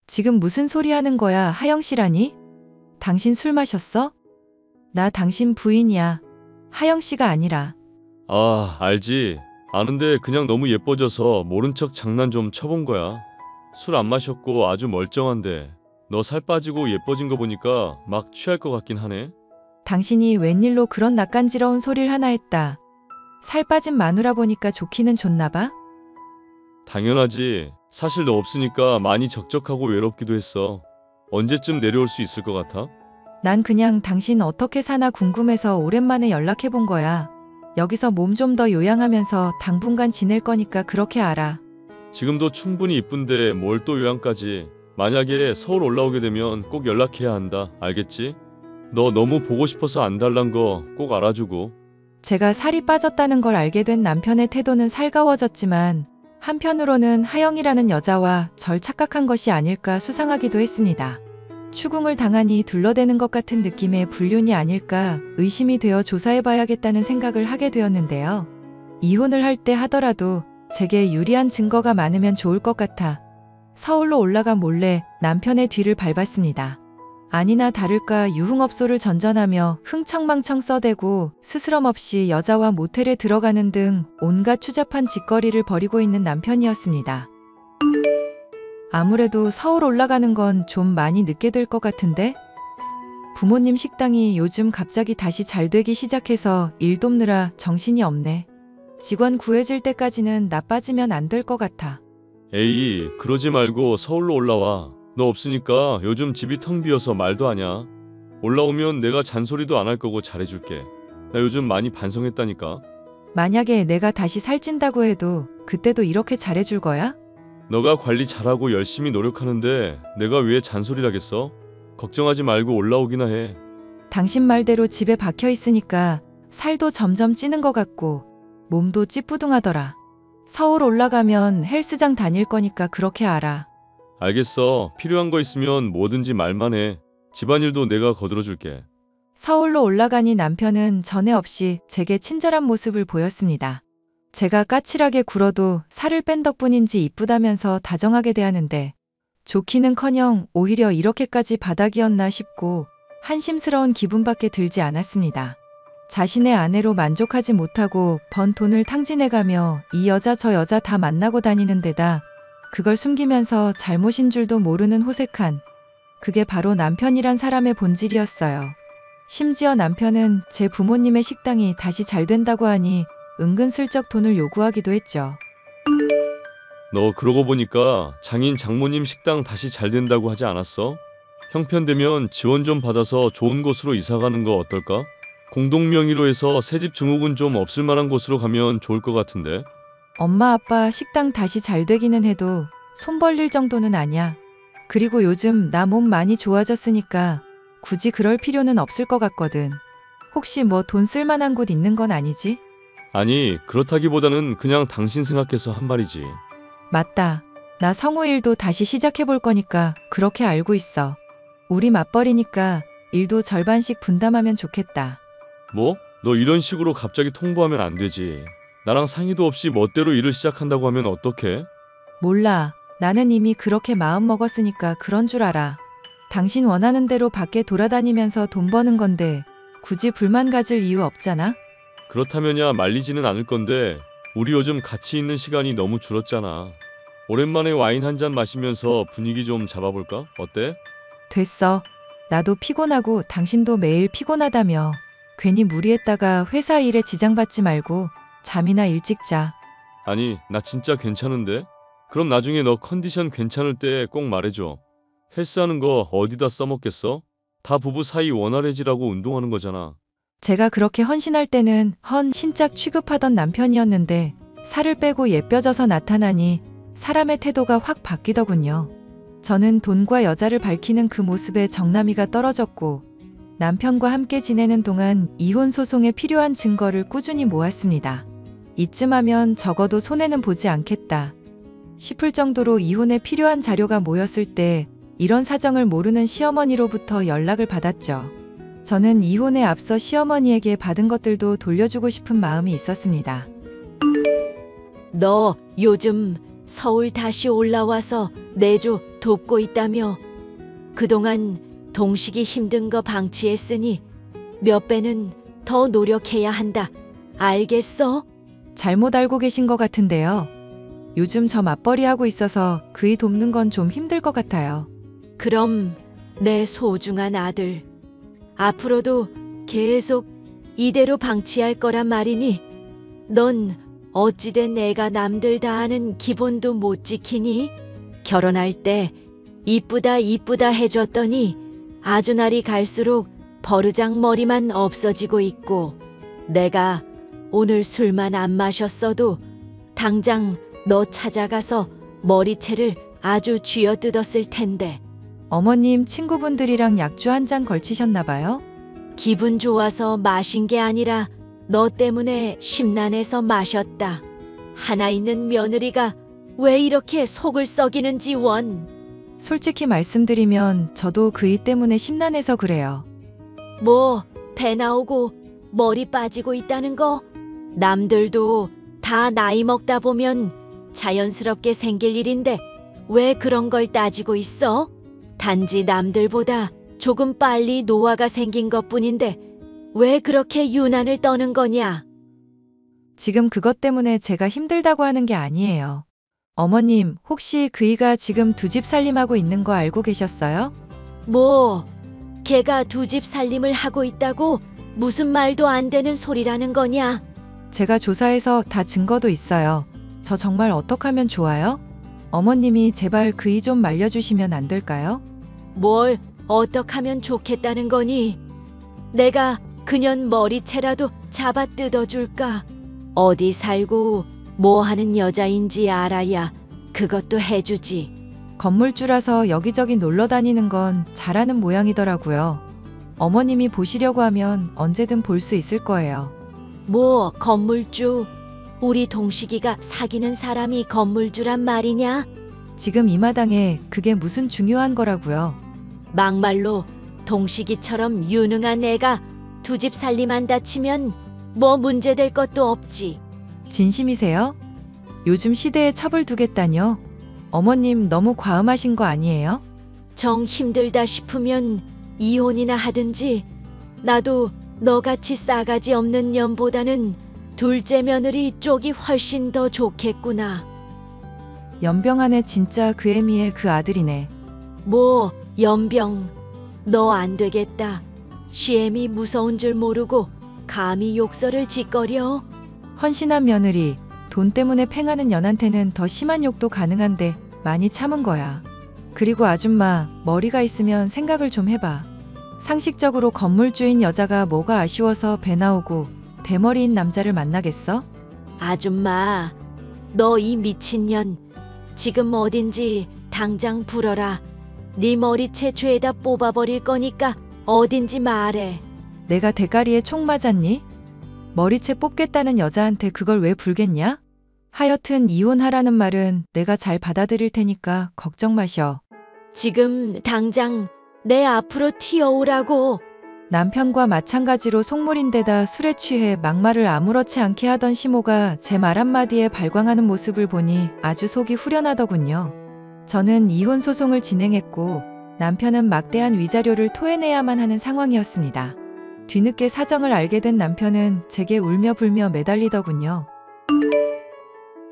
지금 무슨 소리 하는 거야, 하영 씨라니? 당신 술 마셨어? 나 당신 부인이야. 하영 씨가 아니라. 아, 알지. 아는데 그냥 너무 예뻐져서 모른 척 장난 좀 쳐본 거야. 술 안 마셨고 아주 멀쩡한데 너 살 빠지고 예뻐진 거 보니까 막 취할 것 같긴 하네. 당신이 웬일로 그런 낯간지러운 소리를 하나 했다. 살 빠진 마누라 보니까 좋기는 좋나 봐? 당연하지. 사실 너 없으니까 많이 적적하고 외롭기도 했어. 언제쯤 내려올 수 있을 것 같아? 난 그냥 당신 어떻게 사나 궁금해서 오랜만에 연락해 본 거야. 여기서 몸 좀 더 요양하면서 당분간 지낼 거니까 그렇게 알아. 지금도 충분히 이쁜데 뭘 또 요양까지. 만약에 서울 올라오게 되면 꼭 연락해야 한다. 알겠지? 너 너무 보고 싶어서 안 달란 거 꼭 알아주고. 제가 살이 빠졌다는 걸 알게 된 남편의 태도는 살가워졌지만 한편으로는 하영이라는 여자와 절 착각한 것이 아닐까 수상하기도 했습니다. 추궁을 당하니 둘러대는 것 같은 느낌의 불륜이 아닐까 의심이 되어 조사해봐야겠다는 생각을 하게 되었는데요. 이혼을 할 때 하더라도 제게 유리한 증거가 많으면 좋을 것 같아 서울로 올라가 몰래 남편의 뒤를 밟았습니다. 아니나 다를까 유흥업소를 전전하며 흥청망청 써대고 스스럼 없이 여자와 모텔에 들어가는 등 온갖 추잡한 짓거리를 벌이고 있는 남편이었습니다. 아무래도 서울 올라가는 건 좀 많이 늦게 될 것 같은데? 부모님 식당이 요즘 갑자기 다시 잘 되기 시작해서 일 돕느라 정신이 없네. 직원 구해질 때까지는 나 빠지면 안 될 것 같아. 에이, 그러지 말고 서울로 올라와. 너 없으니까 요즘 집이 텅 비어서 말도 하냐. 올라오면 내가 잔소리도 안 할 거고 잘해줄게. 나 요즘 많이 반성했다니까. 만약에 내가 다시 살찐다고 해도 그때도 이렇게 잘해줄 거야? 너가 관리 잘하고 열심히 노력하는데 내가 왜 잔소리를 하겠어? 걱정하지 말고 올라오기나 해. 당신 말대로 집에 박혀 있으니까 살도 점점 찌는 것 같고 몸도 찌뿌둥하더라. 서울 올라가면 헬스장 다닐 거니까 그렇게 알아. 알겠어. 필요한 거 있으면 뭐든지 말만 해. 집안일도 내가 거들어줄게. 서울로 올라가니 남편은 전에 없이 제게 친절한 모습을 보였습니다. 제가 까칠하게 굴어도 살을 뺀 덕분인지 이쁘다면서 다정하게 대하는데 좋기는커녕 오히려 이렇게까지 바닥이었나 싶고 한심스러운 기분밖에 들지 않았습니다. 자신의 아내로 만족하지 못하고 번 돈을 탕진해가며 이 여자 저 여자 다 만나고 다니는 데다 그걸 숨기면서 잘못인 줄도 모르는 호색한 그게 바로 남편이란 사람의 본질이었어요. 심지어 남편은 제 부모님의 식당이 다시 잘 된다고 하니 은근슬쩍 돈을 요구하기도 했죠. 너 그러고 보니까 장인 장모님 식당 다시 잘 된다고 하지 않았어? 형편되면 지원 좀 받아서 좋은 곳으로 이사가는 거 어떨까? 공동명의로 해서 새집 증후군 좀 없을 만한 곳으로 가면 좋을 것 같은데. 엄마 아빠 식당 다시 잘 되기는 해도 손 벌릴 정도는 아니야. 그리고 요즘 나 몸 많이 좋아졌으니까 굳이 그럴 필요는 없을 것 같거든. 혹시 뭐 돈 쓸만한 곳 있는 건 아니지? 아니, 그렇다기보다는 그냥 당신 생각해서 한 말이지. 맞다. 나 성우 일도 다시 시작해볼 거니까 그렇게 알고 있어. 우리 맞벌이니까 일도 절반씩 분담하면 좋겠다. 뭐? 너 이런 식으로 갑자기 통보하면 안 되지. 나랑 상의도 없이 멋대로 일을 시작한다고 하면 어떡해? 몰라. 나는 이미 그렇게 마음 먹었으니까 그런 줄 알아. 당신 원하는 대로 밖에 돌아다니면서 돈 버는 건데 굳이 불만 가질 이유 없잖아? 그렇다면야 말리지는 않을 건데 우리 요즘 같이 있는 시간이 너무 줄었잖아. 오랜만에 와인 한 잔 마시면서 분위기 좀 잡아볼까? 어때? 됐어. 나도 피곤하고 당신도 매일 피곤하다며. 괜히 무리했다가 회사 일에 지장받지 말고 잠이나 일찍 자. 아니, 나 진짜 괜찮은데? 그럼 나중에 너 컨디션 괜찮을 때 꼭 말해줘. 헬스하는 거 어디다 써먹겠어? 다 부부 사이 원활해지라고 운동하는 거잖아. 제가 그렇게 헌신할 때는 헌신짝 취급하던 남편이었는데 살을 빼고 예뻐져서 나타나니 사람의 태도가 확 바뀌더군요. 저는 돈과 여자를 밝히는 그 모습에 정남이가 떨어졌고 남편과 함께 지내는 동안 이혼 소송에 필요한 증거를 꾸준히 모았습니다. 이쯤 하면 적어도 손해는 보지 않겠다 싶을 정도로 이혼에 필요한 자료가 모였을 때 이런 사정을 모르는 시어머니로부터 연락을 받았죠. 저는 이혼에 앞서 시어머니에게 받은 것들도 돌려주고 싶은 마음이 있었습니다. 너 요즘 서울 다시 올라와서 내조 돕고 있다며. 그동안 동식이 힘든 거 방치했으니 몇 배는 더 노력해야 한다. 알겠어? 잘못 알고 계신 것 같은데요. 요즘 저 맞벌이 하고 있어서 그이 돕는 건 좀 힘들 것 같아요. 그럼 내 소중한 아들, 앞으로도 계속 이대로 방치할 거란 말이니 넌 어찌된 내가 남들 다 아는 기본도 못 지키니? 결혼할 때 이쁘다 이쁘다 해줬더니 아주 날이 갈수록 버르장 머리만 없어지고 있고 내가 오늘 술만 안 마셨어도 당장 너 찾아가서 머리채를 아주 쥐어뜯었을 텐데. 어머님 친구분들이랑 약주 한 잔 걸치셨나 봐요? 기분 좋아서 마신 게 아니라 너 때문에 심란해서 마셨다. 하나 있는 며느리가 왜 이렇게 속을 썩이는지 원. 솔직히 말씀드리면 저도 그이 때문에 심란해서 그래요. 뭐 배 나오고 머리 빠지고 있다는 거? 남들도 다 나이 먹다 보면 자연스럽게 생길 일인데 왜 그런 걸 따지고 있어? 단지 남들보다 조금 빨리 노화가 생긴 것뿐인데 왜 그렇게 유난을 떠는 거냐? 지금 그것 때문에 제가 힘들다고 하는 게 아니에요. 어머님, 혹시 그이가 지금 2집 살림하고 있는 거 알고 계셨어요? 뭐, 걔가 2집 살림을 하고 있다고 무슨 말도 안 되는 소리라는 거냐? 제가 조사해서 다 증거도 있어요. 저 정말 어떡하면 좋아요? 어머님이 제발 그이 좀 말려주시면 안 될까요? 뭘 어떡하면 좋겠다는 거니? 내가 그년 머리채라도 잡아 뜯어줄까? 어디 살고 뭐 하는 여자인지 알아야 그것도 해주지. 건물주라서 여기저기 놀러 다니는 건 잘하는 모양이더라고요. 어머님이 보시려고 하면 언제든 볼 수 있을 거예요. 뭐 건물주? 우리 동식이가 사귀는 사람이 건물주란 말이냐? 지금 이 마당에 그게 무슨 중요한 거라고요. 막말로 동식이처럼 유능한 애가 두 집 살림한다 치면 뭐 문제될 것도 없지. 진심이세요? 요즘 시대에 첩을 두겠다뇨? 어머님 너무 과음하신 거 아니에요? 정 힘들다 싶으면 이혼이나 하든지. 나도 너같이 싸가지 없는 년보다는 둘째 며느리 쪽이 훨씬 더 좋겠구나. 연병하네. 진짜 그 애미의 그 아들이네. 뭐 연병. 너 안 되겠다. 시엠이 무서운 줄 모르고 감히 욕설을 짓거려. 헌신한 며느리, 돈 때문에 팽하는 년한테는 더 심한 욕도 가능한데 많이 참은 거야. 그리고 아줌마, 머리가 있으면 생각을 좀 해봐. 상식적으로 건물주인 여자가 뭐가 아쉬워서 배 나오고 대머리인 남자를 만나겠어? 아줌마, 너 이 미친년. 지금 어딘지 당장 불어라. 네 머리채 죄다 뽑아버릴 거니까 어딘지 말해. 내가 대가리에 총 맞았니? 머리채 뽑겠다는 여자한테 그걸 왜 불겠냐? 하여튼 이혼하라는 말은 내가 잘 받아들일 테니까 걱정 마셔. 지금 당장 내 앞으로 튀어오라고. 남편과 마찬가지로 속물인데다 술에 취해 막말을 아무렇지 않게 하던 시모가 제 말 한마디에 발광하는 모습을 보니 아주 속이 후련하더군요. 저는 이혼 소송을 진행했고 남편은 막대한 위자료를 토해내야만 하는 상황이었습니다. 뒤늦게 사정을 알게 된 남편은 제게 울며 불며 매달리더군요.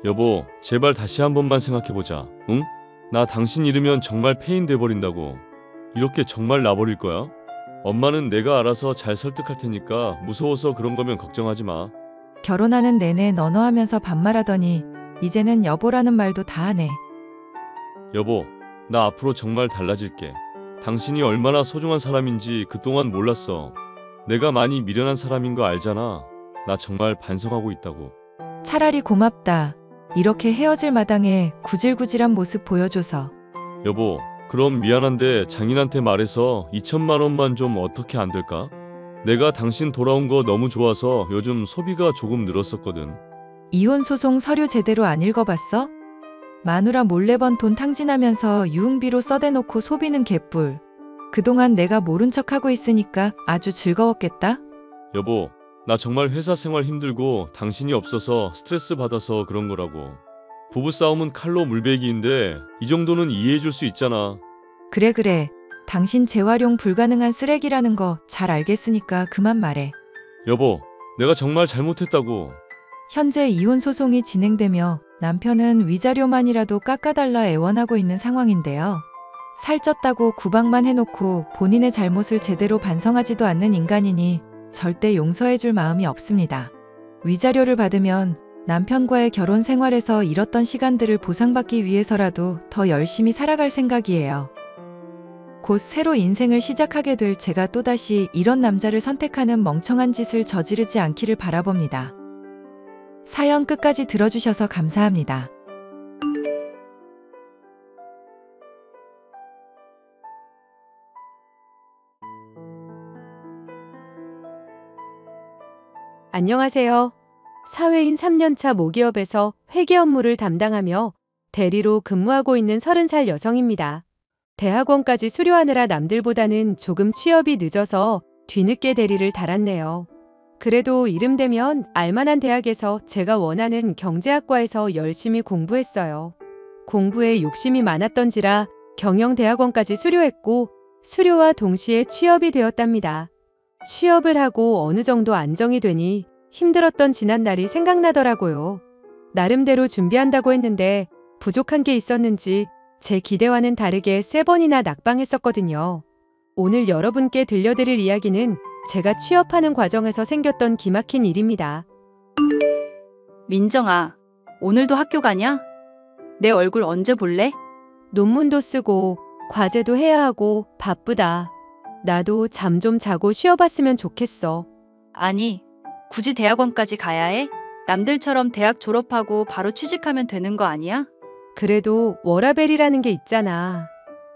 여보, 제발 다시 한 번만 생각해보자. 응? 나 당신 잃으면 정말 폐인 돼버린다고. 이렇게 정말 놔버릴 거야? 엄마는 내가 알아서 잘 설득할 테니까 무서워서 그런 거면 걱정하지 마. 결혼하는 내내 너너하면서 반말하더니 이제는 여보라는 말도 다 하네. 여보, 나 앞으로 정말 달라질게. 당신이 얼마나 소중한 사람인지 그동안 몰랐어. 내가 많이 미련한 사람인 거 알잖아. 나 정말 반성하고 있다고. 차라리 고맙다. 이렇게 헤어질 마당에 구질구질한 모습 보여줘서. 여보, 그럼 미안한데 장인한테 말해서 2천만 원만 좀 어떻게 안 될까? 내가 당신 돌아온 거 너무 좋아서 요즘 소비가 조금 늘었었거든. 이혼 소송 서류 제대로 안 읽어봤어? 마누라 몰래 번 돈 탕진하면서 유흥비로 써대놓고 소비는 개뿔. 그동안 내가 모른 척하고 있으니까 아주 즐거웠겠다? 여보, 나 정말 회사 생활 힘들고 당신이 없어서 스트레스 받아서 그런 거라고. 부부싸움은 칼로 물베기인데 이 정도는 이해해줄 수 있잖아. 그래. 당신 재활용 불가능한 쓰레기라는 거 잘 알겠으니까 그만 말해. 여보, 내가 정말 잘못했다고. 현재 이혼 소송이 진행되며 남편은 위자료만이라도 깎아달라 애원하고 있는 상황인데요. 살쪘다고 구박만 해놓고 본인의 잘못을 제대로 반성하지도 않는 인간이니 절대 용서해줄 마음이 없습니다. 위자료를 받으면 남편과의 결혼 생활에서 잃었던 시간들을 보상받기 위해서라도 더 열심히 살아갈 생각이에요. 곧 새로 인생을 시작하게 될 제가 또다시 이런 남자를 선택하는 멍청한 짓을 저지르지 않기를 바라봅니다. 사연 끝까지 들어주셔서 감사합니다. 안녕하세요. 사회인 3년차 모기업에서 회계 업무를 담당하며 대리로 근무하고 있는 30살 여성입니다. 대학원까지 수료하느라 남들보다는 조금 취업이 늦어서 뒤늦게 대리를 달았네요. 그래도 이름 되면 알만한 대학에서 제가 원하는 경제학과에서 열심히 공부했어요. 공부에 욕심이 많았던지라 경영대학원까지 수료했고 수료와 동시에 취업이 되었답니다. 취업을 하고 어느 정도 안정이 되니 힘들었던 지난날이 생각나더라고요. 나름대로 준비한다고 했는데 부족한 게 있었는지 제 기대와는 다르게 3번이나 낙방했었거든요. 오늘 여러분께 들려드릴 이야기는 제가 취업하는 과정에서 생겼던 기막힌 일입니다. 민정아, 오늘도 학교 가냐? 내 얼굴 언제 볼래? 논문도 쓰고 과제도 해야 하고 바쁘다. 나도 잠 좀 자고 쉬어봤으면 좋겠어. 아니, 굳이 대학원까지 가야 해? 남들처럼 대학 졸업하고 바로 취직하면 되는 거 아니야? 그래도 워라밸이라는 게 있잖아.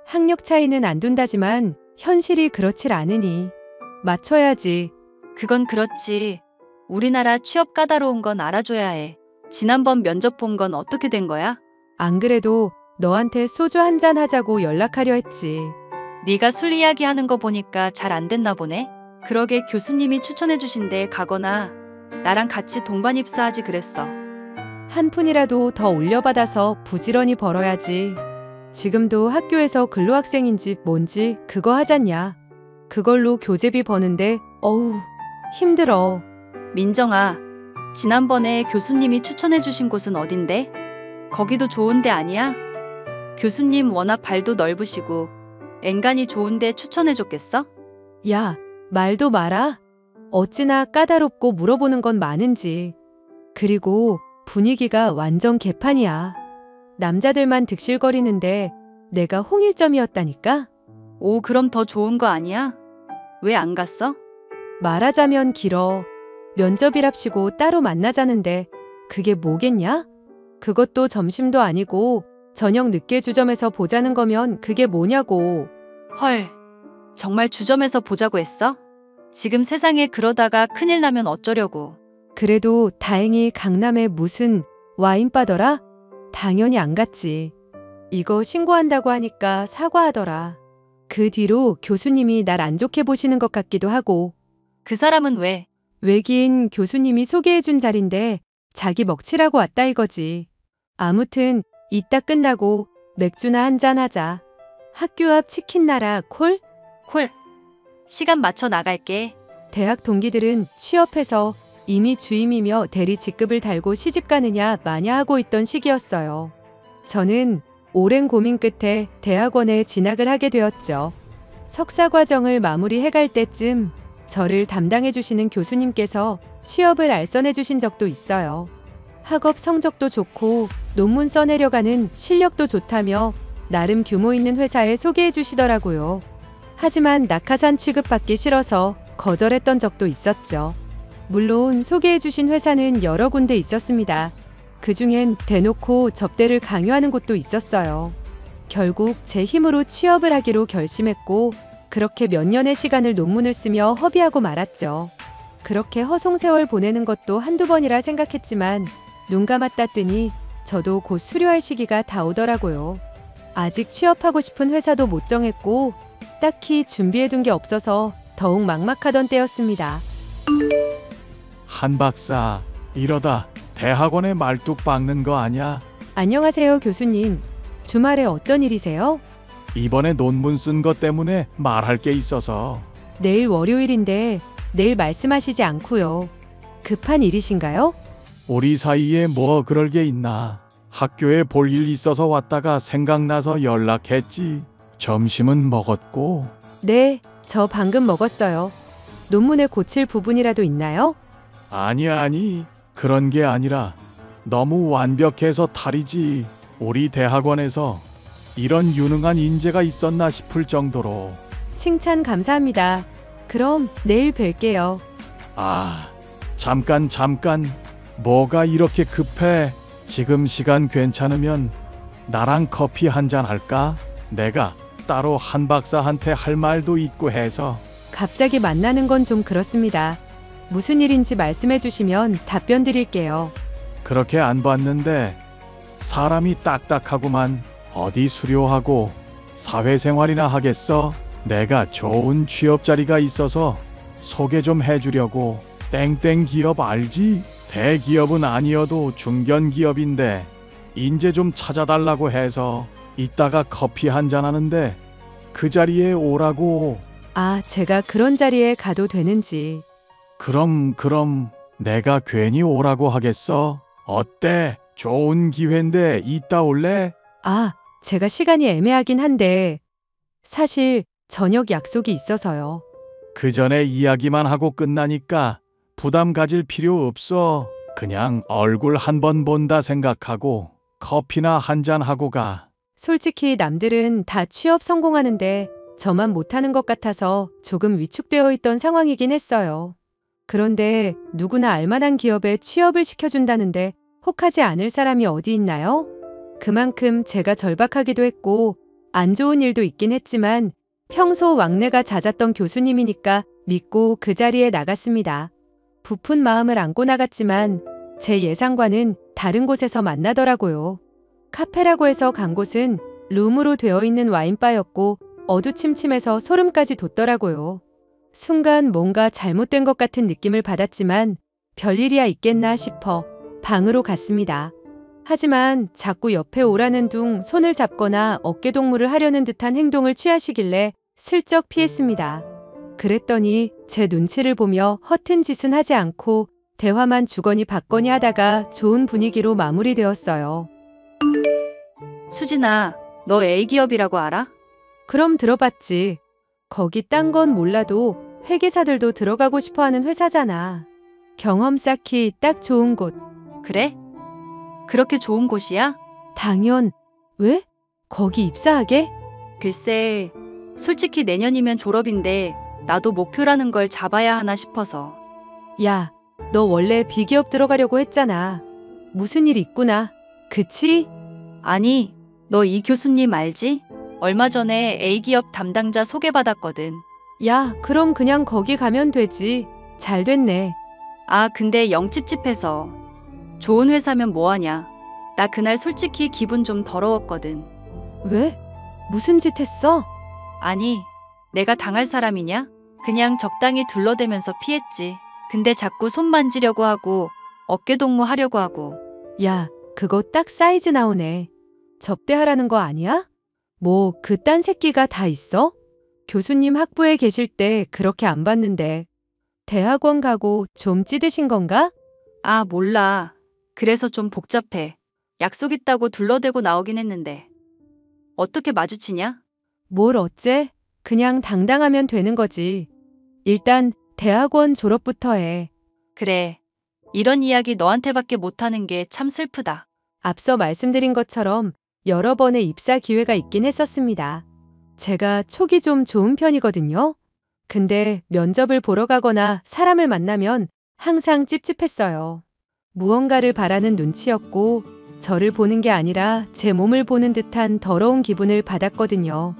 학력 차이는 안 둔다지만 현실이 그렇질 않으니 맞춰야지. 그건 그렇지. 우리나라 취업 까다로운 건 알아줘야 해. 지난번 면접 본 건 어떻게 된 거야? 안 그래도 너한테 소주 한잔 하자고 연락하려 했지. 네가 술 이야기하는 거 보니까 잘 안 됐나 보네. 그러게 교수님이 추천해 주신 데 가거나 나랑 같이 동반 입사하지 그랬어. 한 푼이라도 더 올려받아서 부지런히 벌어야지. 지금도 학교에서 근로학생인지 뭔지 그거 하잖냐. 그걸로 교재비 버는데 어우 힘들어. 민정아, 지난번에 교수님이 추천해 주신 곳은 어딘데? 거기도 좋은 데 아니야? 교수님 워낙 발도 넓으시고 앵간히 좋은 데 추천해 줬겠어? 야, 말도 마라. 어찌나 까다롭고 물어보는 건 많은지. 그리고 분위기가 완전 개판이야. 남자들만 득실거리는데 내가 홍일점이었다니까? 오, 그럼 더 좋은 거 아니야? 왜 안 갔어? 말하자면 길어. 면접이랍시고 따로 만나자는데 그게 뭐겠냐? 그것도 점심도 아니고 저녁 늦게 주점에서 보자는 거면 그게 뭐냐고. 헐, 정말 주점에서 보자고 했어? 지금 세상에 그러다가 큰일 나면 어쩌려고. 그래도 다행히 강남에 무슨 와인바더라? 당연히 안 갔지. 이거 신고한다고 하니까 사과하더라. 그 뒤로 교수님이 날 안 좋게 보시는 것 같기도 하고. 그 사람은 왜? 외기인 교수님이 소개해준 자리인데 자기 먹칠하고 왔다 이거지. 아무튼 이따 끝나고 맥주나 한잔 하자. 학교 앞 치킨 나라 콜? 콜. 시간 맞춰 나갈게. 대학 동기들은 취업해서 이미 주임이며 대리 직급을 달고 시집 가느냐 마냐 하고 있던 시기였어요. 저는 오랜 고민 끝에 대학원에 진학을 하게 되었죠. 석사 과정을 마무리해갈 때쯤 저를 담당해 주시는 교수님께서 취업을 알선해 주신 적도 있어요. 학업 성적도 좋고 논문 써내려가는 실력도 좋다며 나름 규모 있는 회사에 소개해 주시더라고요. 하지만 낙하산 취급받기 싫어서 거절했던 적도 있었죠. 물론 소개해 주신 회사는 여러 군데 있었습니다. 그중엔 대놓고 접대를 강요하는 곳도 있었어요. 결국 제 힘으로 취업을 하기로 결심했고 그렇게 몇 년의 시간을 논문을 쓰며 허비하고 말았죠. 그렇게 허송세월 보내는 것도 한두 번이라 생각했지만 눈 감았다 뜨니 저도 곧 수료할 시기가 다 오더라고요. 아직 취업하고 싶은 회사도 못 정했고 딱히 준비해둔 게 없어서 더욱 막막하던 때였습니다. 한 박사, 이러다 대학원에 말뚝 박는 거 아냐? 안녕하세요, 교수님. 주말에 어쩐 일이세요? 이번에 논문 쓴 것 때문에 말할 게 있어서. 내일 월요일인데 내일 말씀하시지 않고요. 급한 일이신가요? 우리 사이에 뭐 그럴 게 있나? 학교에 볼 일 있어서 왔다가 생각나서 연락했지. 점심은 먹었고. 네, 저 방금 먹었어요. 논문에 고칠 부분이라도 있나요? 아니, 그런 게 아니라 너무 완벽해서 탈이지. 우리 대학원에서 이런 유능한 인재가 있었나 싶을 정도로. 칭찬 감사합니다. 그럼 내일 뵐게요. 아, 잠깐. 뭐가 이렇게 급해? 지금 시간 괜찮으면 나랑 커피 한잔 할까? 내가 따로 한 박사한테 할 말도 있고 해서. 갑자기 만나는 건 좀 그렇습니다. 무슨 일인지 말씀해 주시면 답변 드릴게요. 그렇게 안 봤는데 사람이 딱딱하구만. 어디 수료하고 사회생활이나 하겠어? 내가 좋은 취업 자리가 있어서 소개 좀 해주려고. 땡땡 기업 알지? 대기업은 아니어도 중견기업인데 인재 좀 찾아달라고 해서 이따가 커피 한잔 하는데 그 자리에 오라고. 아, 제가 그런 자리에 가도 되는지. 그럼 내가 괜히 오라고 하겠어? 어때? 좋은 기회인데 이따 올래? 아, 제가 시간이 애매하긴 한데 사실 저녁 약속이 있어서요. 그 전에 이야기만 하고 끝나니까 부담 가질 필요 없어. 그냥 얼굴 한 번 본다 생각하고 커피나 한 잔 하고 가. 솔직히 남들은 다 취업 성공하는데 저만 못하는 것 같아서 조금 위축되어 있던 상황이긴 했어요. 그런데 누구나 알만한 기업에 취업을 시켜준다는데 혹하지 않을 사람이 어디 있나요? 그만큼 제가 절박하기도 했고 안 좋은 일도 있긴 했지만 평소 왕래가 잦았던 교수님이니까 믿고 그 자리에 나갔습니다. 부푼 마음을 안고 나갔지만 제 예상과는 다른 곳에서 만나더라고요. 카페라고 해서 간 곳은 룸으로 되어 있는 와인바였고 어두침침해서 소름까지 돋더라고요. 순간 뭔가 잘못된 것 같은 느낌을 받았지만 별일이야 있겠나 싶어 방으로 갔습니다. 하지만 자꾸 옆에 오라는 둥 손을 잡거나 어깨동무를 하려는 듯한 행동을 취하시길래 슬쩍 피했습니다. 그랬더니 제 눈치를 보며 허튼 짓은 하지 않고 대화만 주거니 받거니 하다가 좋은 분위기로 마무리되었어요. 수진아, 너 A기업이라고 알아? 그럼 들어봤지. 거기 딴 건 몰라도 회계사들도 들어가고 싶어하는 회사잖아. 경험 쌓기 딱 좋은 곳. 그래? 그렇게 좋은 곳이야? 당연. 왜? 거기 입사하게? 글쎄, 솔직히 내년이면 졸업인데 나도 목표라는 걸 잡아야 하나 싶어서. 야, 너 원래 B기업 들어가려고 했잖아. 무슨 일 있구나. 그치? 아니, 너 이 교수님 알지? 얼마 전에 A기업 담당자 소개받았거든. 야, 그럼 그냥 거기 가면 되지. 잘 됐네. 아, 근데 영 찝찝해서. 좋은 회사면 뭐하냐. 나 그날 솔직히 기분 좀 더러웠거든. 왜? 무슨 짓 했어? 아니, 내가 당할 사람이냐? 그냥 적당히 둘러대면서 피했지. 근데 자꾸 손 만지려고 하고 어깨동무 하려고 하고. 야, 그거 딱 사이즈 나오네. 접대하라는 거 아니야? 뭐 그딴 새끼가 다 있어? 교수님 학부에 계실 때 그렇게 안 봤는데. 대학원 가고 좀 찌드신 건가? 아, 몰라. 그래서 좀 복잡해. 약속 있다고 둘러대고 나오긴 했는데. 어떻게 마주치냐? 뭘 어째? 그냥 당당하면 되는 거지. 일단 대학원 졸업부터 해. 그래. 이런 이야기 너한테밖에 못하는 게 참 슬프다. 앞서 말씀드린 것처럼 여러 번의 입사 기회가 있긴 했었습니다. 제가 촉이 좀 좋은 편이거든요. 근데 면접을 보러 가거나 사람을 만나면 항상 찝찝했어요. 무언가를 바라는 눈치였고 저를 보는 게 아니라 제 몸을 보는 듯한 더러운 기분을 받았거든요.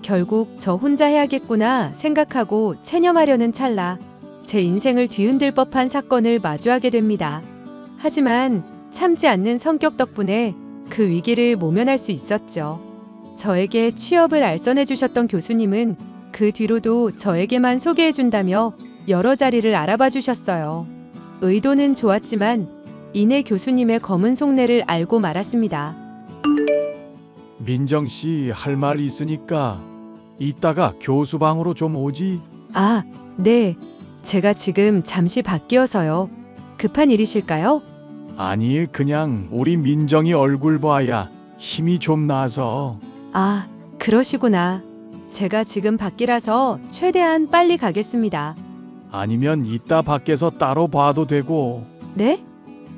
결국 저 혼자 해야겠구나 생각하고 체념하려는 찰나 제 인생을 뒤흔들 법한 사건을 마주하게 됩니다. 하지만 참지 않는 성격 덕분에 그 위기를 모면할 수 있었죠. 저에게 취업을 알선해 주셨던 교수님은 그 뒤로도 저에게만 소개해 준다며 여러 자리를 알아봐 주셨어요. 의도는 좋았지만 이내 교수님의 검은 속내를 알고 말았습니다. 민정 씨 할 말 있으니까 이따가 교수방으로 좀 오지. 아, 네. 제가 지금 잠시 바뀌어서요. 급한 일이실까요? 아니 그냥 우리 민정이 얼굴 봐야 힘이 좀 나서. 아, 그러시구나. 제가 지금 밖이라서 최대한 빨리 가겠습니다. 아니면 이따 밖에서 따로 봐도 되고. 네?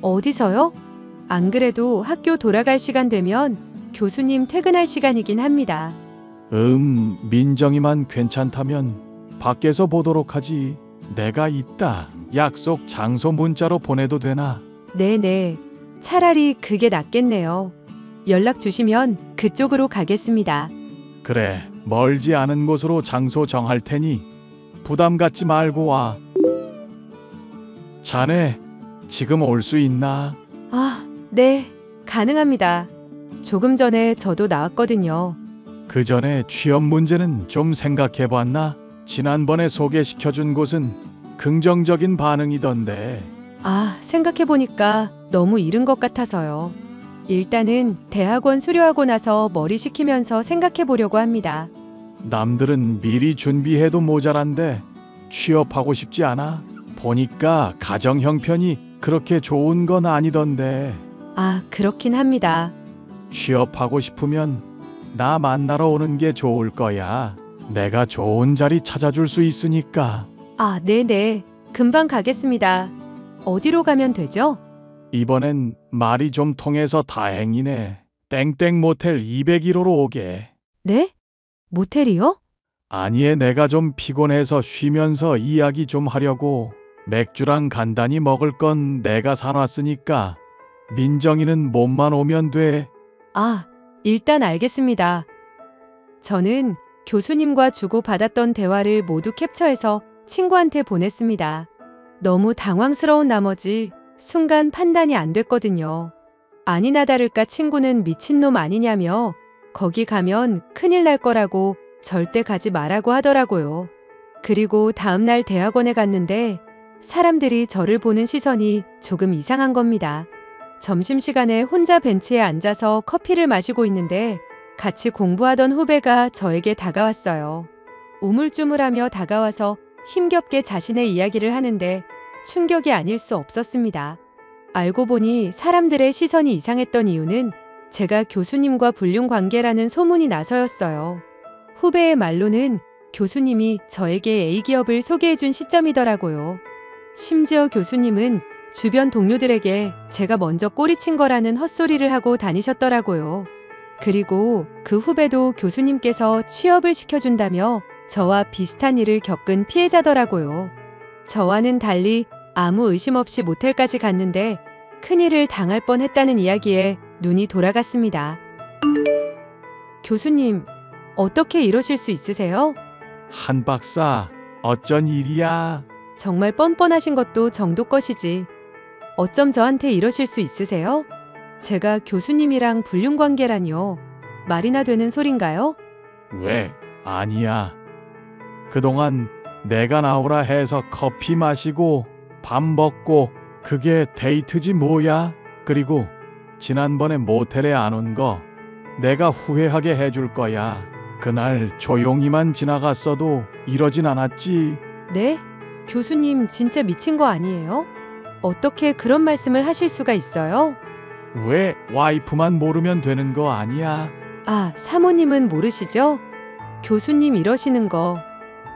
어디서요? 안 그래도 학교 돌아갈 시간 되면 교수님 퇴근할 시간이긴 합니다. 민정이만 괜찮다면 밖에서 보도록 하지. 내가 이따 약속 장소 문자로 보내도 되나? 네네. 차라리 그게 낫겠네요. 연락 주시면 그쪽으로 가겠습니다. 그래, 멀지 않은 곳으로 장소 정할 테니 부담 갖지 말고 와. 자네, 지금 올 수 있나? 아, 네. 가능합니다. 조금 전에 저도 나왔거든요. 그 전에 취업 문제는 좀 생각해 봤나? 지난번에 소개시켜준 곳은 긍정적인 반응이던데. 아, 생각해보니까 너무 이른 것 같아서요. 일단은 대학원 수료하고 나서 머리 식히면서 생각해보려고 합니다. 남들은 미리 준비해도 모자란데 취업하고 싶지 않아? 보니까 가정 형편이 그렇게 좋은 건 아니던데. 아, 그렇긴 합니다. 취업하고 싶으면 나 만나러 오는 게 좋을 거야. 내가 좋은 자리 찾아줄 수 있으니까. 아, 네네. 금방 가겠습니다. 어디로 가면 되죠? 이번엔 말이 좀 통해서 다행이네. 땡땡 모텔 201호로 오게. 네? 모텔이요? 아니에 내가 좀 피곤해서 쉬면서 이야기 좀 하려고. 맥주랑 간단히 먹을 건 내가 사놨으니까 민정이는 몸만 오면 돼. 아, 일단 알겠습니다. 저는 교수님과 주고받았던 대화를 모두 캡처해서 친구한테 보냈습니다. 너무 당황스러운 나머지 순간 판단이 안 됐거든요. 아니나 다를까 친구는 미친놈 아니냐며 거기 가면 큰일 날 거라고 절대 가지 말라고 하더라고요. 그리고 다음날 대학원에 갔는데 사람들이 저를 보는 시선이 조금 이상한 겁니다. 점심시간에 혼자 벤치에 앉아서 커피를 마시고 있는데 같이 공부하던 후배가 저에게 다가왔어요. 우물쭈물하며 다가와서 힘겹게 자신의 이야기를 하는데 충격이 아닐 수 없었습니다. 알고 보니 사람들의 시선이 이상했던 이유는 제가 교수님과 불륜 관계라는 소문이 나서였어요. 후배의 말로는 교수님이 저에게 A기업을 소개해준 시점이더라고요. 심지어 교수님은 주변 동료들에게 제가 먼저 꼬리친 거라는 헛소리를 하고 다니셨더라고요. 그리고 그 후배도 교수님께서 취업을 시켜준다며 저와 비슷한 일을 겪은 피해자더라고요. 저와는 달리 아무 의심 없이 모텔까지 갔는데 큰일을 당할 뻔했다는 이야기에 눈이 돌아갔습니다. 교수님, 어떻게 이러실 수 있으세요? 한 박사, 어쩐 일이야? 정말 뻔뻔하신 것도 정도 것이지. 어쩜 저한테 이러실 수 있으세요? 제가 교수님이랑 불륜 관계라뇨. 말이나 되는 소린가요? 왜? 아니야. 그동안 내가 나오라 해서 커피 마시고 밥 먹고 그게 데이트지 뭐야? 그리고 지난번에 모텔에 안 온 거 내가 후회하게 해줄 거야. 그날 조용히만 지나갔어도 이러진 않았지. 네? 교수님 진짜 미친 거 아니에요? 어떻게 그런 말씀을 하실 수가 있어요? 왜 와이프만 모르면 되는 거 아니야? 아, 사모님은 모르시죠? 교수님 이러시는 거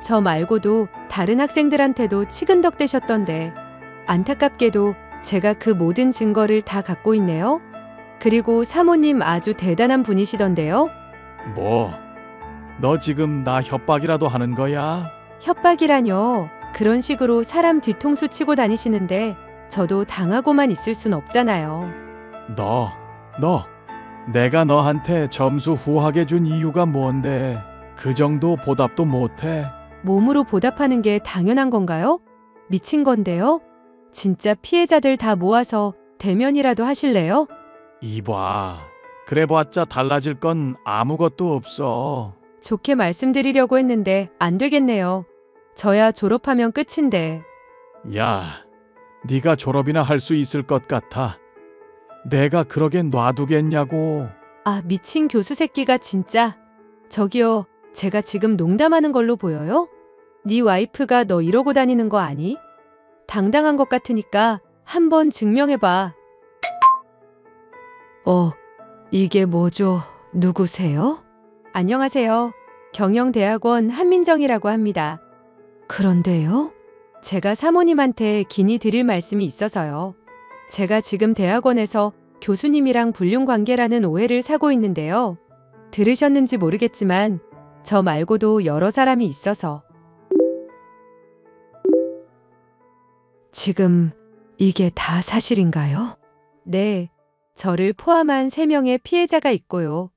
저 말고도 다른 학생들한테도 치근덕대셨던데 안타깝게도 제가 그 모든 증거를 다 갖고 있네요. 그리고 사모님 아주 대단한 분이시던데요. 뭐? 너 지금 나 협박이라도 하는 거야? 협박이라뇨. 그런 식으로 사람 뒤통수 치고 다니시는데 저도 당하고만 있을 순 없잖아요. 너 내가 너한테 점수 후하게 준 이유가 뭔데 그 정도 보답도 못해? 몸으로 보답하는 게 당연한 건가요? 미친 건데요? 진짜 피해자들 다 모아서 대면이라도 하실래요? 이봐, 그래봤자 달라질 건 아무것도 없어. 좋게 말씀드리려고 했는데 안 되겠네요. 저야 졸업하면 끝인데. 야, 네가 졸업이나 할 수 있을 것 같아. 내가 그러게 놔두겠냐고. 아, 미친 교수 새끼가 진짜. 저기요, 제가 지금 농담하는 걸로 보여요? 네 와이프가 너 이러고 다니는 거 아니? 당당한 것 같으니까 한번 증명해봐. 이게 뭐죠? 누구세요? 안녕하세요. 경영대학원 한민정이라고 합니다. 그런데요? 제가 사모님한테 긴히 드릴 말씀이 있어서요. 제가 지금 대학원에서 교수님이랑 불륜 관계라는 오해를 사고 있는데요. 들으셨는지 모르겠지만 저 말고도 여러 사람이 있어서. 지금 이게 다 사실인가요? 네, 저를 포함한 3명의 피해자가 있고요.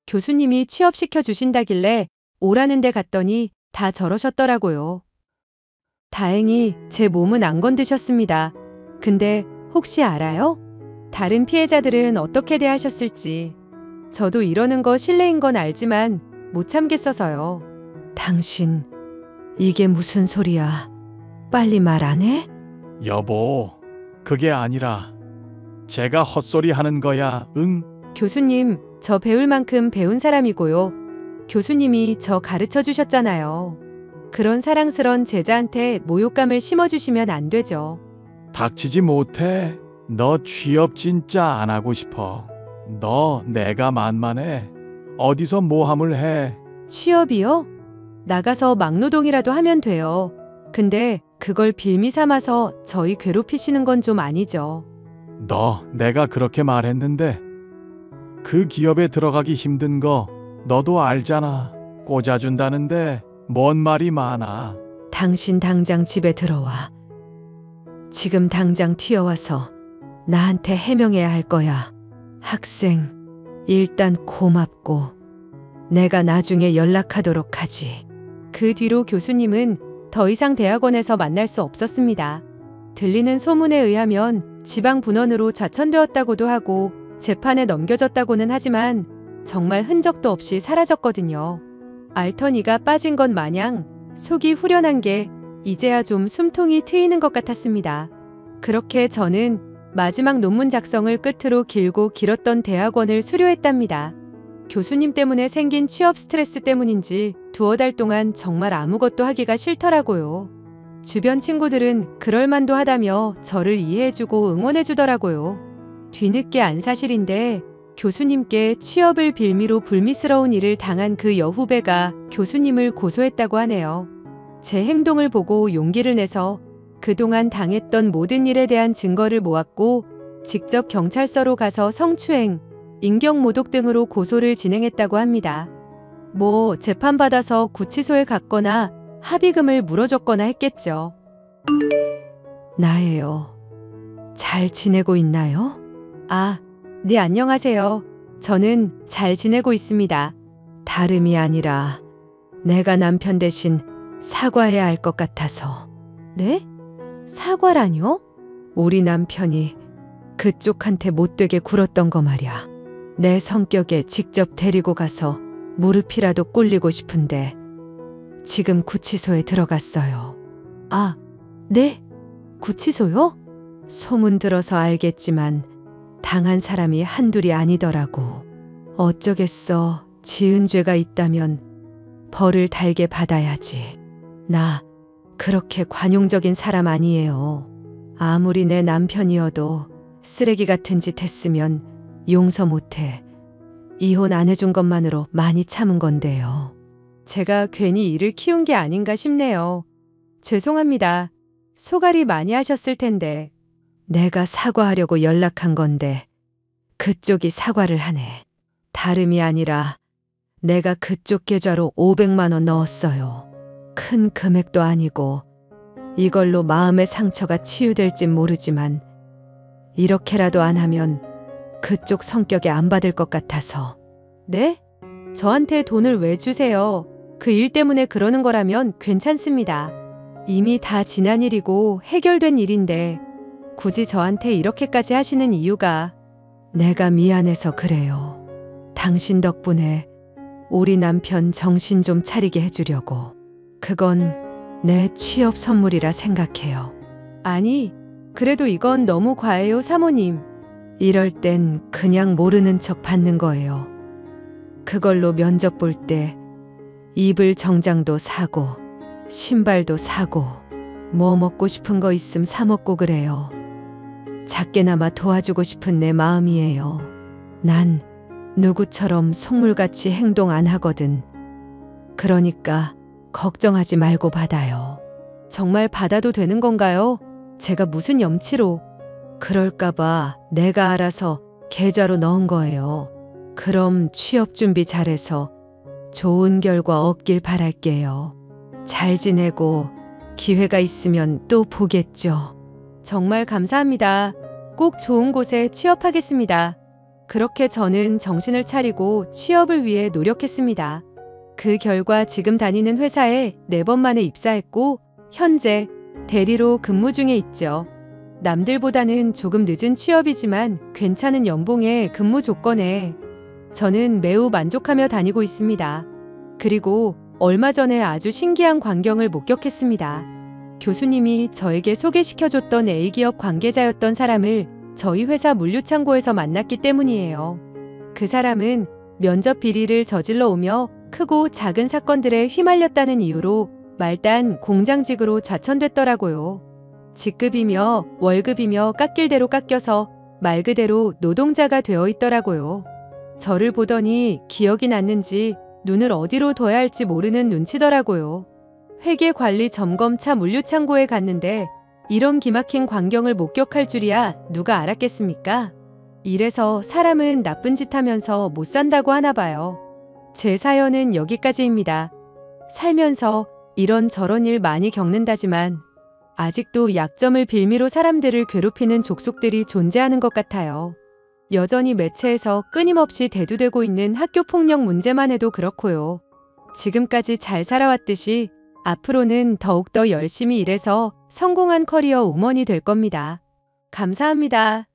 교수님이 취업시켜 주신다길래 오라는 데 갔더니 다 저러셨더라고요. 다행히 제 몸은 안 건드셨습니다. 근데 혹시 알아요? 다른 피해자들은 어떻게 대하셨을지. 저도 이러는 거 실례인 건 알지만 못 참겠어서요. 당신, 이게 무슨 소리야? 빨리 말 안 해? 여보, 그게 아니라 제가 헛소리 하는 거야, 응? 교수님, 저 배울 만큼 배운 사람이고요. 교수님이 저 가르쳐 주셨잖아요. 그런 사랑스런 제자한테 모욕감을 심어주시면 안 되죠. 닥치지 못해. 너 취업 진짜 안 하고 싶어. 너 내가 만만해. 어디서 모함을 해? 취업이요? 나가서 막노동이라도 하면 돼요. 근데 그걸 빌미 삼아서 저희 괴롭히시는 건 좀 아니죠. 너 내가 그렇게 말했는데 그 기업에 들어가기 힘든 거 너도 알잖아. 꽂아준다는데 뭔 말이 많아. 당신 당장 집에 들어와. 지금 당장 튀어와서 나한테 해명해야 할 거야. 학생, 일단 고맙고 내가 나중에 연락하도록 하지. 그 뒤로 교수님은 더 이상 대학원에서 만날 수 없었습니다. 들리는 소문에 의하면 지방 분원으로 좌천되었다고도 하고 재판에 넘겨졌다고는 하지만 정말 흔적도 없이 사라졌거든요. 알턴이가 빠진 것 마냥 속이 후련한 게 이제야 좀 숨통이 트이는 것 같았습니다. 그렇게 저는 마지막 논문 작성을 끝으로 길고 길었던 대학원을 수료했답니다. 교수님 때문에 생긴 취업 스트레스 때문인지 두어 달 동안 정말 아무것도 하기가 싫더라고요. 주변 친구들은 그럴만도 하다며 저를 이해해주고 응원해주더라고요. 뒤늦게 안 사실인데 교수님께 취업을 빌미로 불미스러운 일을 당한 그 여후배가 교수님을 고소했다고 하네요. 제 행동을 보고 용기를 내서 그동안 당했던 모든 일에 대한 증거를 모았고 직접 경찰서로 가서 성추행, 인격모독 등으로 고소를 진행했다고 합니다. 뭐 재판받아서 구치소에 갔거나 합의금을 물어줬거나 했겠죠. 나예요. 잘 지내고 있나요? 아, 네 안녕하세요. 저는 잘 지내고 있습니다. 다름이 아니라 내가 남편 대신 사과해야 할 것 같아서. 네? 사과라뇨? 우리 남편이 그쪽한테 못되게 굴었던 거 말이야. 내 성격에 직접 데리고 가서 무릎이라도 꿇리고 싶은데 지금 구치소에 들어갔어요. 아, 네? 구치소요? 소문 들어서 알겠지만 당한 사람이 한둘이 아니더라고. 어쩌겠어. 지은 죄가 있다면 벌을 달게 받아야지. 나 그렇게 관용적인 사람 아니에요. 아무리 내 남편이어도 쓰레기 같은 짓 했으면 용서 못해. 이혼 안 해준 것만으로 많이 참은 건데요. 제가 괜히 일을 키운 게 아닌가 싶네요. 죄송합니다. 소갈이 많이 하셨을 텐데. 내가 사과하려고 연락한 건데 그쪽이 사과를 하네. 다름이 아니라 내가 그쪽 계좌로 500만 원 넣었어요. 큰 금액도 아니고 이걸로 마음의 상처가 치유될진 모르지만 이렇게라도 안 하면 그쪽 성격에 안 받을 것 같아서. 네? 저한테 돈을 왜 주세요? 그 일 때문에 그러는 거라면 괜찮습니다. 이미 다 지난 일이고 해결된 일인데 굳이 저한테 이렇게까지 하시는 이유가. 내가 미안해서 그래요. 당신 덕분에 우리 남편 정신 좀 차리게 해주려고. 그건 내 취업 선물이라 생각해요. 아니, 그래도 이건 너무 과해요, 사모님. 이럴 땐 그냥 모르는 척 받는 거예요. 그걸로 면접 볼 때 입을 정장도 사고 신발도 사고 뭐 먹고 싶은 거 있음 사 먹고 그래요. 작게나마 도와주고 싶은 내 마음이에요. 난 누구처럼 속물같이 행동 안 하거든. 그러니까 걱정하지 말고 받아요. 정말 받아도 되는 건가요? 제가 무슨 염치로. 그럴까봐 내가 알아서 계좌로 넣은 거예요. 그럼 취업 준비 잘해서 좋은 결과 얻길 바랄게요. 잘 지내고 기회가 있으면 또 보겠죠. 정말 감사합니다. 꼭 좋은 곳에 취업하겠습니다. 그렇게 저는 정신을 차리고 취업을 위해 노력했습니다. 그 결과 지금 다니는 회사에 4번 만에 입사했고 현재 대리로 근무 중에 있죠. 남들보다는 조금 늦은 취업이지만 괜찮은 연봉에 근무 조건에 저는 매우 만족하며 다니고 있습니다. 그리고 얼마 전에 아주 신기한 광경을 목격했습니다. 교수님이 저에게 소개시켜줬던 A기업 관계자였던 사람을 저희 회사 물류창고에서 만났기 때문이에요. 그 사람은 면접 비리를 저질러 오며 크고 작은 사건들에 휘말렸다는 이유로 말단 공장직으로 좌천됐더라고요. 직급이며 월급이며 깎일 대로 깎여서 말 그대로 노동자가 되어 있더라고요. 저를 보더니 기억이 났는지 눈을 어디로 둬야 할지 모르는 눈치더라고요. 회계관리 점검차 물류창고에 갔는데 이런 기막힌 광경을 목격할 줄이야 누가 알았겠습니까? 이래서 사람은 나쁜 짓 하면서 못 산다고 하나 봐요. 제 사연은 여기까지입니다. 살면서 이런저런 일 많이 겪는다지만 아직도 약점을 빌미로 사람들을 괴롭히는 족속들이 존재하는 것 같아요. 여전히 매체에서 끊임없이 대두되고 있는 학교 폭력 문제만 해도 그렇고요. 지금까지 잘 살아왔듯이 앞으로는 더욱더 열심히 일해서 성공한 커리어 우먼이 될 겁니다. 감사합니다.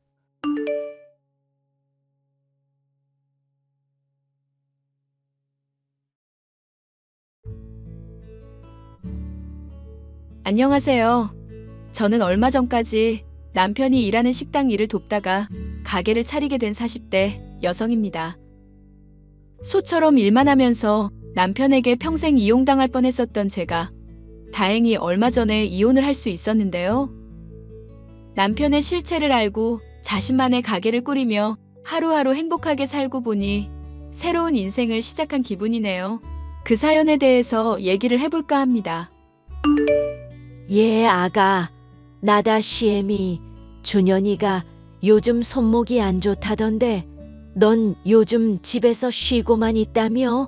안녕하세요. 저는 얼마 전까지 남편이 일하는 식당 일을 돕다가 가게를 차리게 된 40대 여성입니다. 소처럼 일만 하면서 남편에게 평생 이용당할 뻔했었던 제가 다행히 얼마 전에 이혼을 할 수 있었는데요. 남편의 실체를 알고 자신만의 가게를 꾸리며 하루하루 행복하게 살고 보니 새로운 인생을 시작한 기분이네요. 그 사연에 대해서 얘기를 해볼까 합니다. 예, 아가. 나다 시엠이 준현이가 요즘 손목이 안 좋다던데 넌 요즘 집에서 쉬고만 있다며?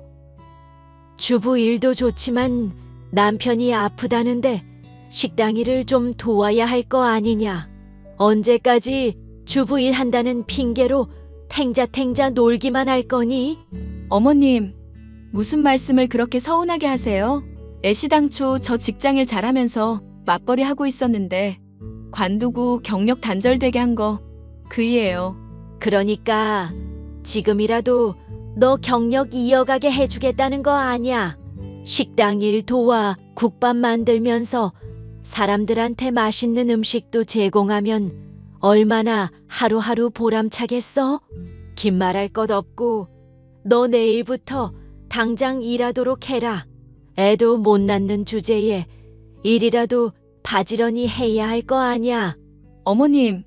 주부 일도 좋지만 남편이 아프다는데 식당 일을 좀 도와야 할 거 아니냐? 언제까지 주부 일 한다는 핑계로 탱자탱자 놀기만 할 거니? 어머님, 무슨 말씀을 그렇게 서운하게 하세요? 애시당초 저 직장일 잘하면서 맞벌이 하고 있었는데 관두고 경력 단절되게 한 거 그이예요. 그러니까 지금이라도 너 경력 이어가게 해주겠다는 거 아냐? 식당 일 도와 국밥 만들면서 사람들한테 맛있는 음식도 제공하면 얼마나 하루하루 보람차겠어? 긴 말할 것 없고 너 내일부터 당장 일하도록 해라. 애도 못 낳는 주제에 일이라도 바지런히 해야 할 거 아냐? 어머님,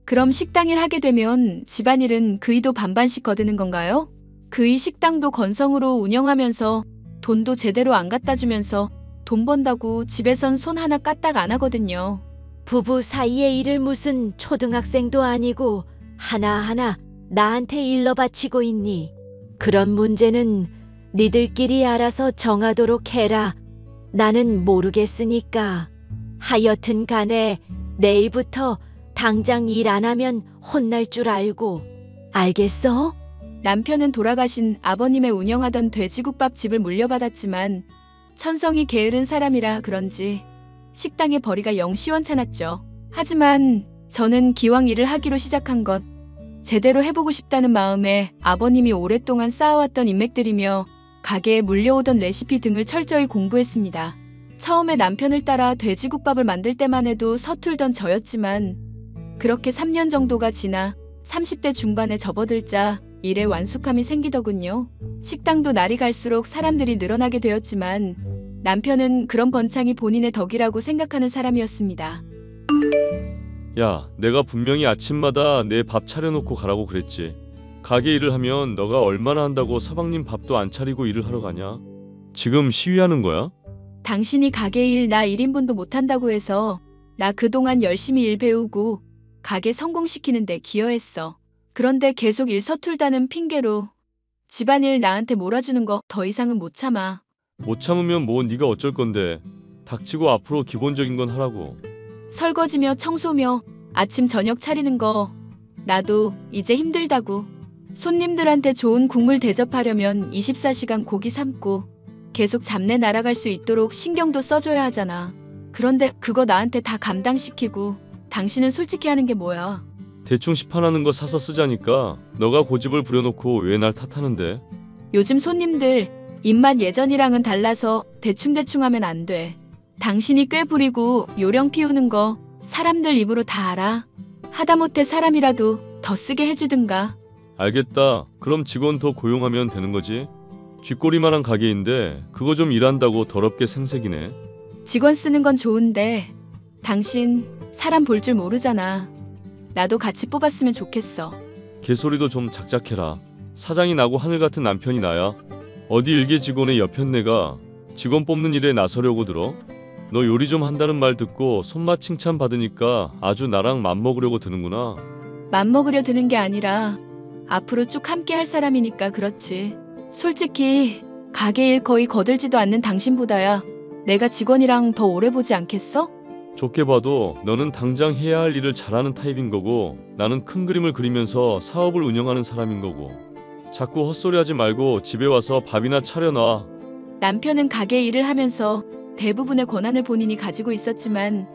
그럼 식당 일 하게 되면 집안일은 그이도 반반씩 거드는 건가요? 그이 식당도 건성으로 운영하면서 돈도 제대로 안 갖다 주면서 돈 번다고 집에선 손 하나 까딱 안 하거든요. 부부 사이의 일을 무슨 초등학생도 아니고 하나하나 나한테 일러 바치고 있니? 그런 문제는 니들끼리 알아서 정하도록 해라. 나는 모르겠으니까. 하여튼 간에 내일부터 당장 일 안 하면 혼날 줄 알고. 알겠어? 남편은 돌아가신 아버님의 운영하던 돼지국밥집을 물려받았지만 천성이 게으른 사람이라 그런지 식당의 벌이가 영 시원찮았죠. 하지만 저는 기왕 일을 하기로 시작한 것 제대로 해보고 싶다는 마음에 아버님이 오랫동안 쌓아왔던 인맥들이며 가게에 물려오던 레시피 등을 철저히 공부했습니다. 처음에 남편을 따라 돼지국밥을 만들 때만 해도 서툴던 저였지만 그렇게 3년 정도가 지나 30대 중반에 접어들자 일에 완숙함이 생기더군요. 식당도 날이 갈수록 사람들이 늘어나게 되었지만 남편은 그런 번창이 본인의 덕이라고 생각하는 사람이었습니다. 야, 내가 분명히 아침마다 내 밥 차려놓고 가라고 그랬지. 가게 일을 하면 너가 얼마나 한다고 서방님 밥도 안 차리고 일을 하러 가냐? 지금 시위하는 거야? 당신이 가게 일 나 1인분도 못한다고 해서 나 그동안 열심히 일 배우고 가게 성공시키는데 기여했어. 그런데 계속 일 서툴다는 핑계로 집안일 나한테 몰아주는 거 더 이상은 못 참아. 못 참으면 뭐 네가 어쩔 건데. 닥치고 앞으로 기본적인 건 하라고. 설거지며 청소며 아침 저녁 차리는 거 나도 이제 힘들다고. 손님들한테 좋은 국물 대접하려면 24시간 고기 삶고 계속 잡내 날아갈 수 있도록 신경도 써줘야 하잖아. 그런데 그거 나한테 다 감당시키고 당신은 솔직히 하는 게 뭐야? 대충 시판하는 거 사서 쓰자니까 너가 고집을 부려놓고 왜 날 탓하는데? 요즘 손님들 입맛 예전이랑은 달라서 대충대충 하면 안 돼. 당신이 꽤 부리고 요령 피우는 거 사람들 입으로 다 알아. 하다못해 사람이라도 더 쓰게 해주든가. 알겠다. 그럼 직원 더 고용하면 되는 거지? 쥐꼬리만한 가게인데 그거 좀 일한다고 더럽게 생색이네. 직원 쓰는 건 좋은데 당신 사람 볼 줄 모르잖아. 나도 같이 뽑았으면 좋겠어. 개소리도 좀 작작해라. 사장이 나고 하늘 같은 남편이 나야. 어디 일개 직원의 여편네가 직원 뽑는 일에 나서려고 들어? 너 요리 좀 한다는 말 듣고 손맛 칭찬 받으니까 아주 나랑 맘먹으려고 드는구나. 맘먹으려 드는 게 아니라 앞으로 쭉 함께 할 사람이니까 그렇지. 솔직히 가게 일 거의 거들지도 않는 당신보다야 내가 직원이랑 더 오래 보지 않겠어? 좋게 봐도 너는 당장 해야 할 일을 잘하는 타입인 거고 나는 큰 그림을 그리면서 사업을 운영하는 사람인 거고. 자꾸 헛소리하지 말고 집에 와서 밥이나 차려놔. 남편은 가게 일을 하면서 대부분의 권한을 본인이 가지고 있었지만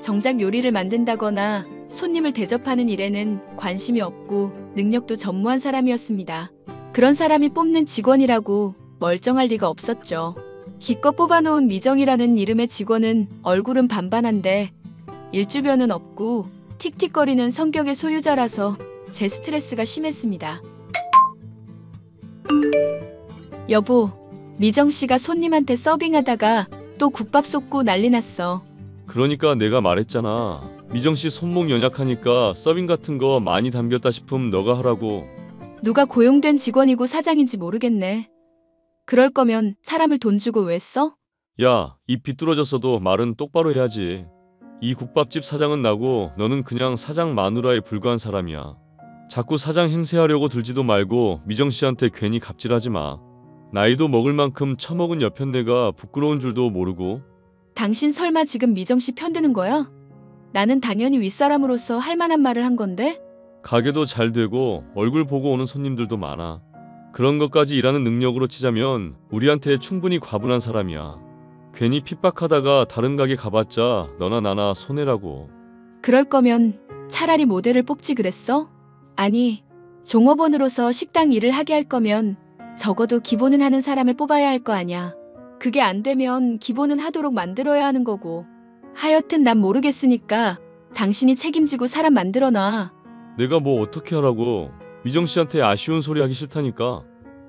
정작 요리를 만든다거나 손님을 대접하는 일에는 관심이 없고 능력도 전무한 사람이었습니다. 그런 사람이 뽑는 직원이라고 멀쩡할 리가 없었죠. 기껏 뽑아놓은 미정이라는 이름의 직원은 얼굴은 반반한데 일주변은 없고 틱틱거리는 성격의 소유자라서 제 스트레스가 심했습니다. 여보, 미정 씨가 손님한테 서빙하다가 또 국밥 쏟고 난리 났어. 그러니까 내가 말했잖아. 미정씨 손목 연약하니까 서빙 같은 거 많이 담겼다 싶으면 너가 하라고. 누가 고용된 직원이고 사장인지 모르겠네. 그럴 거면 사람을 돈 주고 왜 써? 야, 입 비뚤어졌어도 말은 똑바로 해야지. 이 국밥집 사장은 나고 너는 그냥 사장 마누라에 불과한 사람이야. 자꾸 사장 행세하려고 들지도 말고 미정씨한테 괜히 갑질하지 마. 나이도 먹을 만큼 처먹은 여편네가 부끄러운 줄도 모르고. 당신 설마 지금 미정 씨 편드는 거야? 나는 당연히 윗사람으로서 할 만한 말을 한 건데? 가게도 잘 되고 얼굴 보고 오는 손님들도 많아. 그런 것까지 일하는 능력으로 치자면 우리한테 충분히 과분한 사람이야. 괜히 핍박하다가 다른 가게 가봤자 너나 나나 손해라고. 그럴 거면 차라리 모델을 뽑지 그랬어? 아니, 종업원으로서 식당 일을 하게 할 거면 적어도 기본은 하는 사람을 뽑아야 할 거 아냐. 그게 안 되면 기본은 하도록 만들어야 하는 거고. 하여튼 난 모르겠으니까 당신이 책임지고 사람 만들어 놔. 내가 뭐 어떻게 하라고. 미정씨한테 아쉬운 소리 하기 싫다니까.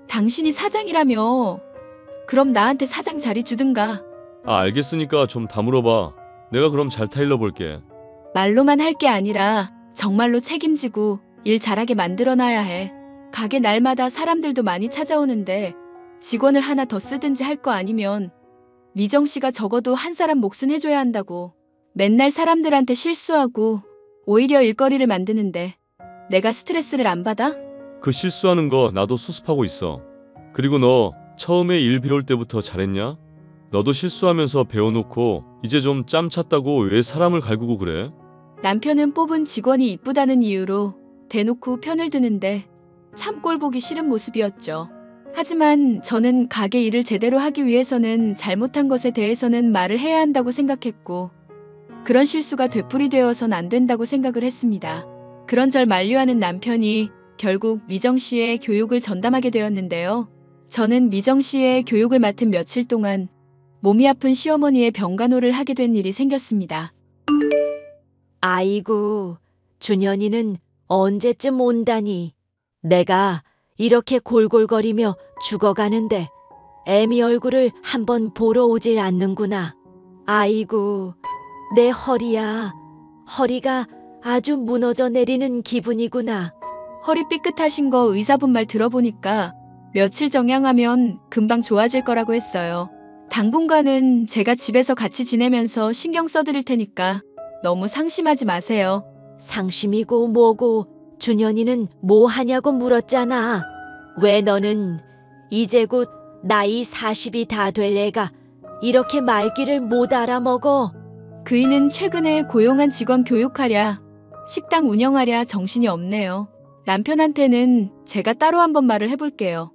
당신이 사장이라며. 그럼 나한테 사장 자리 주든가. 알겠으니까 좀 다물어봐. 내가 그럼 잘 타일러 볼게. 말로만 할 게 아니라 정말로 책임지고 일 잘하게 만들어 놔야 해. 가게 날마다 사람들도 많이 찾아오는데 직원을 하나 더 쓰든지 할 거 아니면 미정 씨가 적어도 한 사람 몫은 해줘야 한다고. 맨날 사람들한테 실수하고 오히려 일거리를 만드는데 내가 스트레스를 안 받아? 그 실수하는 거 나도 수습하고 있어. 그리고 너 처음에 일 배울 때부터 잘했냐? 너도 실수하면서 배워놓고 이제 좀 짬 찼다고 왜 사람을 갈구고 그래? 남편은 뽑은 직원이 이쁘다는 이유로 대놓고 편을 드는데 참 꼴 보기 싫은 모습이었죠. 하지만 저는 가게 일을 제대로 하기 위해서는 잘못한 것에 대해서는 말을 해야 한다고 생각했고 그런 실수가 되풀이되어선 안 된다고 생각을 했습니다. 그런 절 만류하는 남편이 결국 미정 씨의 교육을 전담하게 되었는데요. 저는 미정 씨의 교육을 맡은 며칠 동안 몸이 아픈 시어머니의 병간호를 하게 된 일이 생겼습니다. 아이고, 준현이는 언제쯤 온다니. 내가 이렇게 골골거리며 죽어가는데 애미 얼굴을 한번 보러 오질 않는구나. 아이고, 내 허리야. 허리가 아주 무너져 내리는 기분이구나. 허리 삐끗하신 거 의사분 말 들어보니까 며칠 정양하면 금방 좋아질 거라고 했어요. 당분간은 제가 집에서 같이 지내면서 신경 써드릴 테니까 너무 상심하지 마세요. 상심이고 뭐고 준현이는 뭐 하냐고 물었잖아. 왜 너는 이제 곧 나이 40이 다 될 애가 이렇게 말귀를 못 알아먹어? 그이는 최근에 고용한 직원 교육하랴, 식당 운영하랴 정신이 없네요. 남편한테는 제가 따로 한번 말을 해볼게요.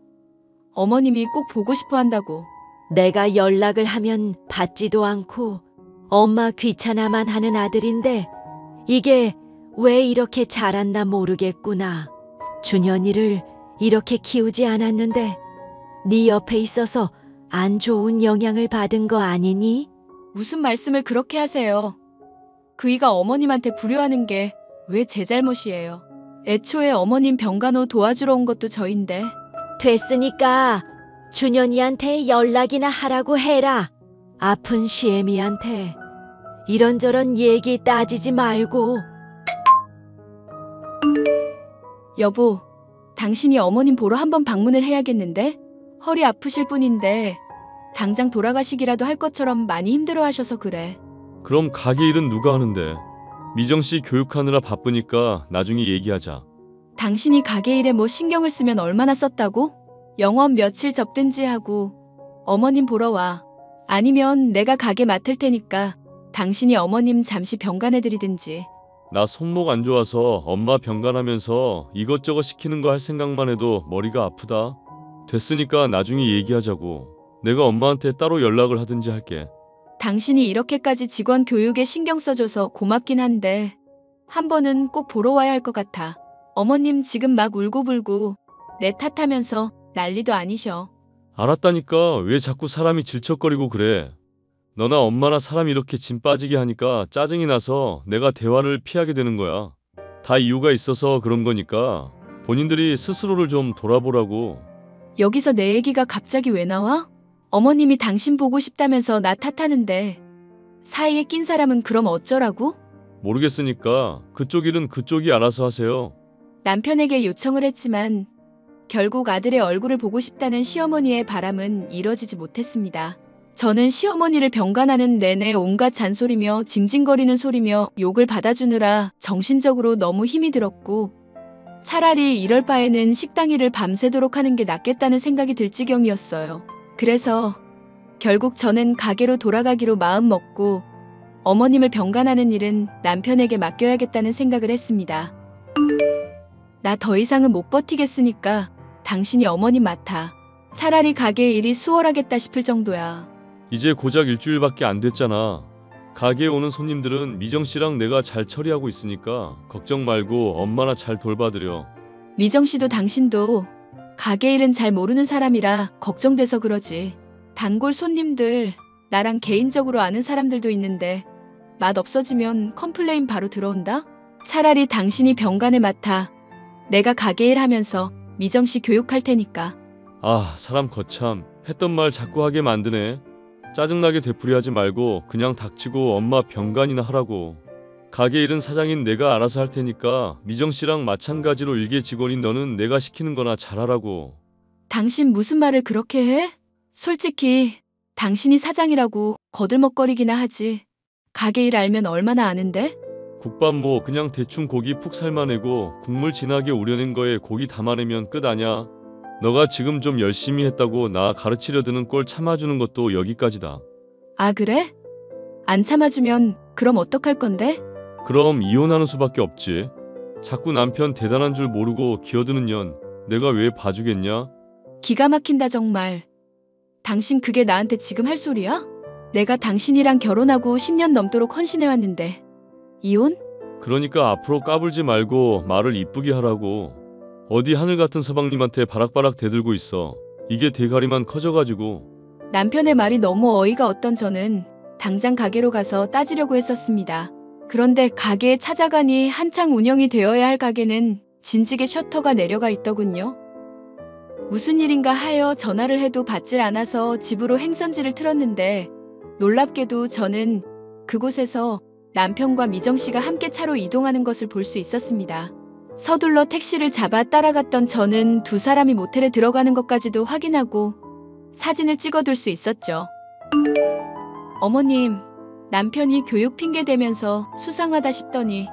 어머님이 꼭 보고 싶어 한다고. 내가 연락을 하면 받지도 않고 엄마 귀찮아만 하는 아들인데 이게 왜 이렇게 자랐나 모르겠구나. 준현이를 이렇게 키우지 않았는데 네 옆에 있어서 안 좋은 영향을 받은 거 아니니? 무슨 말씀을 그렇게 하세요. 그이가 어머님한테 불효하는 게 왜 제 잘못이에요. 애초에 어머님 병간호 도와주러 온 것도 저인데. 됐으니까 준현이한테 연락이나 하라고 해라. 아픈 시애미한테 이런저런 얘기 따지지 말고. 여보, 당신이 어머님 보러 한번 방문을 해야겠는데? 허리 아프실 분인데 당장 돌아가시기라도 할 것처럼 많이 힘들어하셔서 그래. 그럼 가게 일은 누가 하는데? 미정 씨 교육하느라 바쁘니까 나중에 얘기하자. 당신이 가게 일에 뭐 신경을 쓰면 얼마나 썼다고? 영업 며칠 접든지 하고 어머님 보러 와. 아니면 내가 가게 맡을 테니까 당신이 어머님 잠시 병간해드리든지. 나 손목 안 좋아서 엄마 병간하면서 이것저것 시키는 거 할 생각만 해도 머리가 아프다. 됐으니까 나중에 얘기하자고. 내가 엄마한테 따로 연락을 하든지 할게. 당신이 이렇게까지 직원 교육에 신경 써줘서 고맙긴 한데 한 번은 꼭 보러 와야 할 것 같아. 어머님 지금 막 울고불고 내 탓하면서 난리도 아니셔. 알았다니까 왜 자꾸 사람이 질척거리고 그래. 너나 엄마나 사람 이렇게 짐 빠지게 하니까 짜증이 나서 내가 대화를 피하게 되는 거야. 다 이유가 있어서 그런 거니까 본인들이 스스로를 좀 돌아보라고. 여기서 내 얘기가 갑자기 왜 나와? 어머님이 당신 보고 싶다면서 나 탓하는데 사이에 낀 사람은 그럼 어쩌라고? 모르겠으니까 그쪽 일은 그쪽이 알아서 하세요. 남편에게 요청을 했지만 결국 아들의 얼굴을 보고 싶다는 시어머니의 바람은 이뤄지지 못했습니다. 저는 시어머니를 병간하는 내내 온갖 잔소리며 징징거리는 소리며 욕을 받아주느라 정신적으로 너무 힘이 들었고 차라리 이럴 바에는 식당 일을 밤새도록 하는 게 낫겠다는 생각이 들 지경이었어요. 그래서 결국 저는 가게로 돌아가기로 마음먹고 어머님을 병간하는 일은 남편에게 맡겨야겠다는 생각을 했습니다. 나 더 이상은 못 버티겠으니까 당신이 어머님 맡아. 차라리 가게 일이 수월하겠다 싶을 정도야. 이제 고작 일주일밖에 안 됐잖아. 가게에 오는 손님들은 미정 씨랑 내가 잘 처리하고 있으니까 걱정 말고 엄마나 잘 돌봐드려. 미정 씨도 당신도 가게 일은 잘 모르는 사람이라 걱정돼서 그러지. 단골 손님들, 나랑 개인적으로 아는 사람들도 있는데 맛 없어지면 컴플레인 바로 들어온다? 차라리 당신이 병간을 맡아. 내가 가게 일 하면서 미정 씨 교육할 테니까. 아, 사람 거참 했던 말 자꾸 하게 만드네. 짜증나게 되풀이하지 말고 그냥 닥치고 엄마 병간이나 하라고. 가게 일은 사장인 내가 알아서 할 테니까 미정 씨랑 마찬가지로 일개 직원인 너는 내가 시키는 거나 잘하라고. 당신 무슨 말을 그렇게 해? 솔직히 당신이 사장이라고 거들먹거리기나 하지. 가게 일 알면 얼마나 아는데? 국밥 뭐 그냥 대충 고기 푹 삶아내고 국물 진하게 우려낸 거에 고기 담아내면 끝 아냐? 너가 지금 좀 열심히 했다고 나 가르치려 드는 꼴 참아주는 것도 여기까지다. 아 그래? 안 참아주면 그럼 어떡할 건데? 그럼 이혼하는 수밖에 없지. 자꾸 남편 대단한 줄 모르고 기어드는 년 내가 왜 봐주겠냐? 기가 막힌다 정말. 당신 그게 나한테 지금 할 소리야? 내가 당신이랑 결혼하고 10년 넘도록 헌신해왔는데 이혼? 그러니까 앞으로 까불지 말고 말을 이쁘게 하라고. 어디 하늘 같은 서방님한테 바락바락 대들고 있어. 이게 대가리만 커져가지고. 남편의 말이 너무 어이가 없던 저는 당장 가게로 가서 따지려고 했었습니다. 그런데 가게에 찾아가니 한창 운영이 되어야 할 가게는 진지게 셔터가 내려가 있더군요. 무슨 일인가 하여 전화를 해도 받질 않아서 집으로 행선지를 틀었는데 놀랍게도 저는 그곳에서 남편과 미정 씨가 함께 차로 이동하는 것을 볼 수 있었습니다. 서둘러 택시를 잡아 따라갔던 저는 두 사람이 모텔에 들어가는 것까지도 확인하고 사진을 찍어둘 수 있었죠. 어머님, 남편이 교육 핑계 대면서 수상하다 싶더니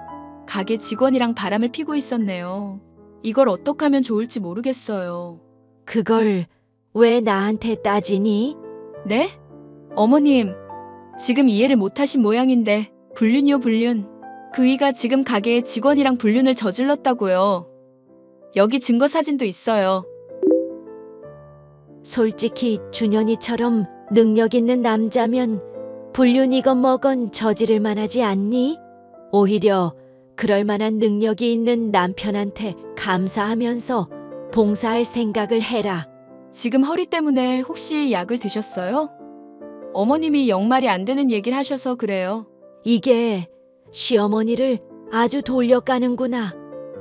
가게 직원이랑 바람을 피고 있었네요. 이걸 어떻게 하면 좋을지 모르겠어요. 그걸 왜 나한테 따지니? 네? 어머님, 지금 이해를 못하신 모양인데 불륜이요 불륜. 그이가 지금 가게에 직원이랑 불륜을 저질렀다고요. 여기 증거 사진도 있어요. 솔직히 준현이처럼 능력 있는 남자면 불륜이건 뭐건 저지를 만하지 않니? 오히려 그럴 만한 능력이 있는 남편한테 감사하면서 봉사할 생각을 해라. 지금 허리 때문에 혹시 약을 드셨어요? 어머님이 영 말이 안 되는 얘기를 하셔서 그래요. 이게 시어머니를 아주 돌려가는구나.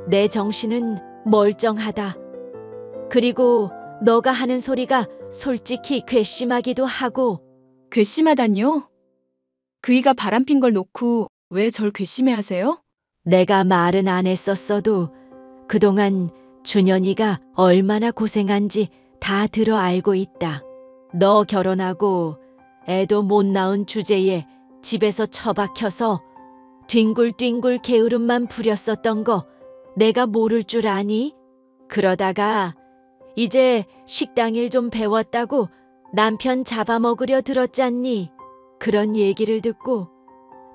내 정신은 멀쩡하다. 그리고 너가 하는 소리가 솔직히 괘씸하기도 하고. 괘씸하다뇨? 그이가 바람핀 걸 놓고 왜 절 괘씸해하세요? 내가 말은 안 했었어도 그동안 준현이가 얼마나 고생한지 다 들어 알고 있다. 너 결혼하고 애도 못 낳은 주제에 집에서 처박혀서 뒹굴뒹굴 게으름만 부렸었던 거 내가 모를 줄 아니? 그러다가 이제 식당 일 좀 배웠다고 남편 잡아먹으려 들었잖니. 그런 얘기를 듣고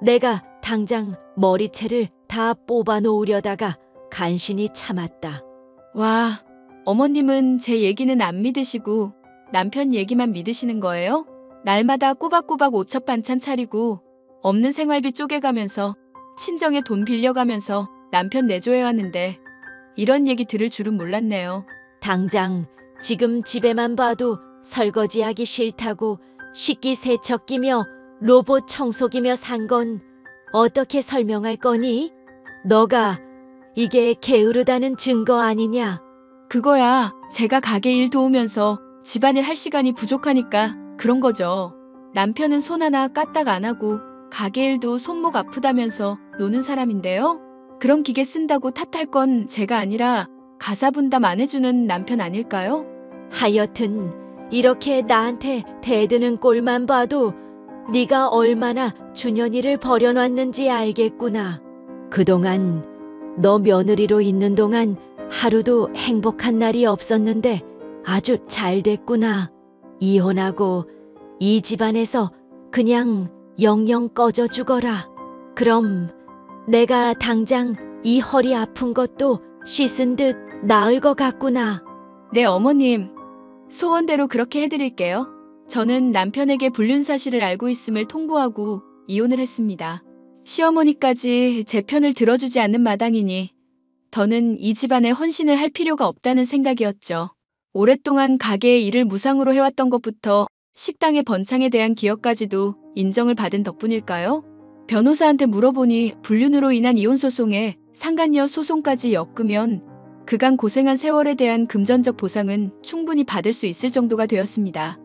내가 당장 머리채를 다 뽑아놓으려다가 간신히 참았다. 와, 어머님은 제 얘기는 안 믿으시고 남편 얘기만 믿으시는 거예요? 날마다 꼬박꼬박 오첩 반찬 차리고 없는 생활비 쪼개가면서 친정에 돈 빌려가면서 남편 내조해왔는데 이런 얘기 들을 줄은 몰랐네요. 당장 지금 집에만 봐도 설거지하기 싫다고 식기세척기며 로봇 청소기며 산 건 어떻게 설명할 거니? 너가 이게 게으르다는 증거 아니냐? 그거야 제가 가게 일 도우면서 집안일 할 시간이 부족하니까 그런 거죠. 남편은 손 하나 까딱 안 하고 가게 일도 손목 아프다면서 노는 사람인데요. 그런 기계 쓴다고 탓할 건 제가 아니라 가사 분담 안 해주는 남편 아닐까요? 하여튼 이렇게 나한테 대드는 꼴만 봐도 네가 얼마나 준현이를 버려놨는지 알겠구나. 그동안 너 며느리로 있는 동안 하루도 행복한 날이 없었는데 아주 잘 됐구나. 이혼하고 이 집안에서 그냥 영영 꺼져 죽어라. 그럼 내가 당장 이 허리 아픈 것도 씻은 듯 나을 것 같구나. 네, 어머님. 소원대로 그렇게 해드릴게요. 저는 남편에게 불륜 사실을 알고 있음을 통보하고 이혼을 했습니다. 시어머니까지 제 편을 들어주지 않는 마당이니 더는 이 집안에 헌신을 할 필요가 없다는 생각이었죠. 오랫동안 가게의 일을 무상으로 해왔던 것부터 식당의 번창에 대한 기여까지도 인정을 받은 덕분일까요? 변호사한테 물어보니 불륜으로 인한 이혼 소송에 상간녀 소송까지 엮으면 그간 고생한 세월에 대한 금전적 보상은 충분히 받을 수 있을 정도가 되었습니다.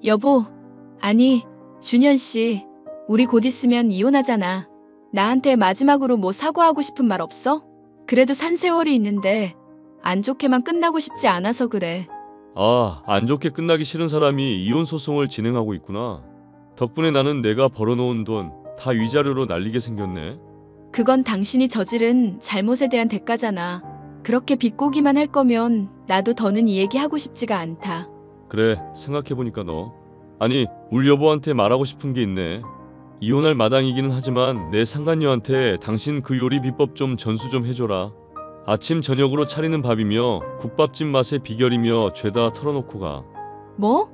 여보, 아니, 준현 씨, 우리 곧 있으면 이혼하잖아. 나한테 마지막으로 뭐 사과하고 싶은 말 없어? 그래도 산 세월이 있는데 안 좋게만 끝나고 싶지 않아서 그래. 아, 안 좋게 끝나기 싫은 사람이 이혼 소송을 진행하고 있구나. 덕분에 나는 내가 벌어놓은 돈 다 위자료로 날리게 생겼네. 그건 당신이 저지른 잘못에 대한 대가잖아. 그렇게 비꼬기만 할 거면 나도 더는 이 얘기 하고 싶지가 않다. 그래, 생각해보니까 너. 아니, 울 여보한테 말하고 싶은 게 있네. 이혼할 마당이기는 하지만 내 상간녀한테 당신 그 요리 비법 좀 전수 좀 해줘라. 아침 저녁으로 차리는 밥이며 국밥집 맛의 비결이며 죄다 털어놓고 가. 뭐?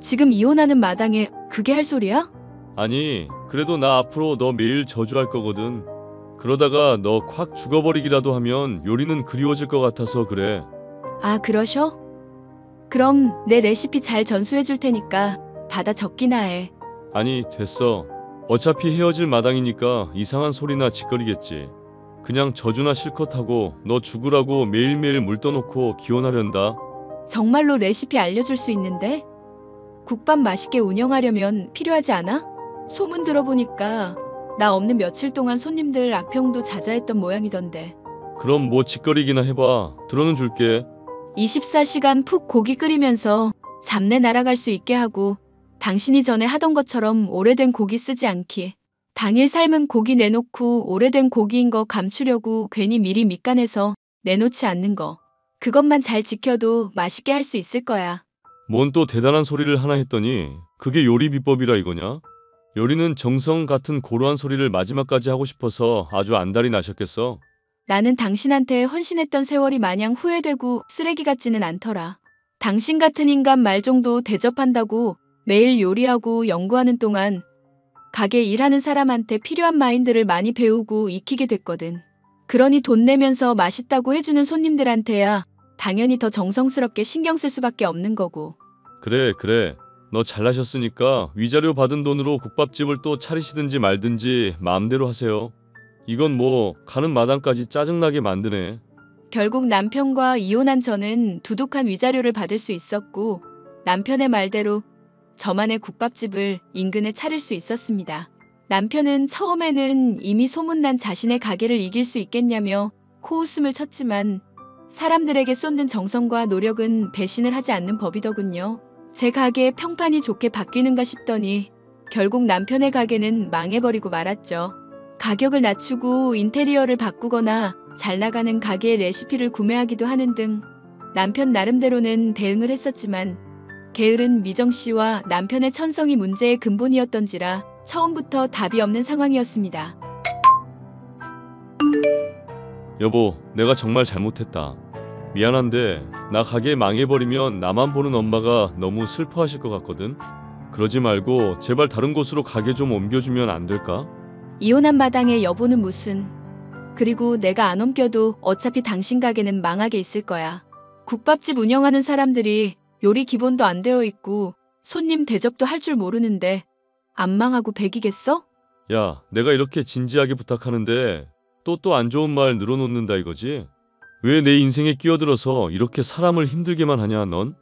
지금 이혼하는 마당에 그게 할 소리야? 아니, 그래도 나 앞으로 너 매일 저주할 거거든. 그러다가 너 콱 죽어버리기라도 하면 요리는 그리워질 것 같아서 그래. 아, 그러셔? 그럼 내 레시피 잘 전수해 줄 테니까 받아 적기나 해. 아니, 됐어. 어차피 헤어질 마당이니까 이상한 소리나 짓거리겠지. 그냥 저주나 실컷 하고 너 죽으라고 매일매일 물 떠놓고 기원하련다. 정말로 레시피 알려줄 수 있는데? 국밥 맛있게 운영하려면 필요하지 않아? 소문 들어보니까 나 없는 며칠 동안 손님들 악평도 자자했던 모양이던데. 그럼 뭐 짓거리기나 해봐. 들어는 줄게. 24시간 푹 고기 끓이면서 잡내 날아갈 수 있게 하고 당신이 전에 하던 것처럼 오래된 고기 쓰지 않기. 당일 삶은 고기 내놓고 오래된 고기인 거 감추려고 괜히 미리 밑간해서 내놓지 않는 거. 그것만 잘 지켜도 맛있게 할 수 있을 거야. 뭔 또 대단한 소리를 하나 했더니 그게 요리 비법이라 이거냐? 요리는 정성 같은 고루한 소리를 마지막까지 하고 싶어서 아주 안달이 나셨겠어. 나는 당신한테 헌신했던 세월이 마냥 후회되고 쓰레기 같지는 않더라. 당신 같은 인간 말 정도 대접한다고 매일 요리하고 연구하는 동안 가게 일하는 사람한테 필요한 마인드를 많이 배우고 익히게 됐거든. 그러니 돈 내면서 맛있다고 해주는 손님들한테야 당연히 더 정성스럽게 신경 쓸 수밖에 없는 거고. 그래. 너 잘나셨으니까 위자료 받은 돈으로 국밥집을 또 차리시든지 말든지 마음대로 하세요. 이건 뭐 가는 마당까지 짜증나게 만드네. 결국 남편과 이혼한 저는 두둑한 위자료를 받을 수 있었고 남편의 말대로 저만의 국밥집을 인근에 차릴 수 있었습니다. 남편은 처음에는 이미 소문난 자신의 가게를 이길 수 있겠냐며 코웃음을 쳤지만 사람들에게 쏟는 정성과 노력은 배신을 하지 않는 법이더군요. 제 가게 평판이 좋게 바뀌는가 싶더니 결국 남편의 가게는 망해버리고 말았죠. 가격을 낮추고 인테리어를 바꾸거나 잘 나가는 가게의 레시피를 구매하기도 하는 등 남편 나름대로는 대응을 했었지만 게으른 미정 씨와 남편의 천성이 문제의 근본이었던지라 처음부터 답이 없는 상황이었습니다. 여보, 내가 정말 잘못했다. 미안한데 나 가게 망해버리면 나만 보는 엄마가 너무 슬퍼하실 것 같거든. 그러지 말고 제발 다른 곳으로 가게 좀 옮겨주면 안 될까? 이혼한 마당에 여보는 무슨. 그리고 내가 안 옮겨도 어차피 당신 가게는 망하게 있을 거야. 국밥집 운영하는 사람들이 요리 기본도 안 되어 있고 손님 대접도 할 줄 모르는데 안 망하고 백이겠어? 야, 내가 이렇게 진지하게 부탁하는데 또 안 좋은 말 늘어놓는다 이거지? 왜 내 인생에 끼어들어서 이렇게 사람을 힘들게만 하냐 넌?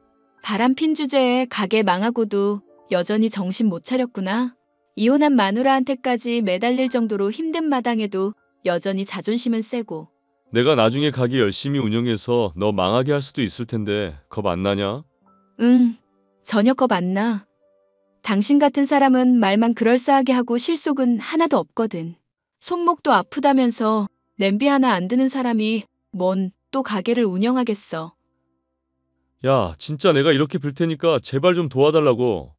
바람핀 주제에 가게 망하고도 여전히 정신 못 차렸구나. 이혼한 마누라한테까지 매달릴 정도로 힘든 마당에도 여전히 자존심은 세고. 내가 나중에 가게 열심히 운영해서 너 망하게 할 수도 있을 텐데 겁 안 나냐? 전혀 겁 안 나. 당신 같은 사람은 말만 그럴싸하게 하고 실속은 하나도 없거든. 손목도 아프다면서 냄비 하나 안 드는 사람이 뭔 또 가게를 운영하겠어. 야, 진짜 내가 이렇게 빌 테니까 제발 좀 도와달라고.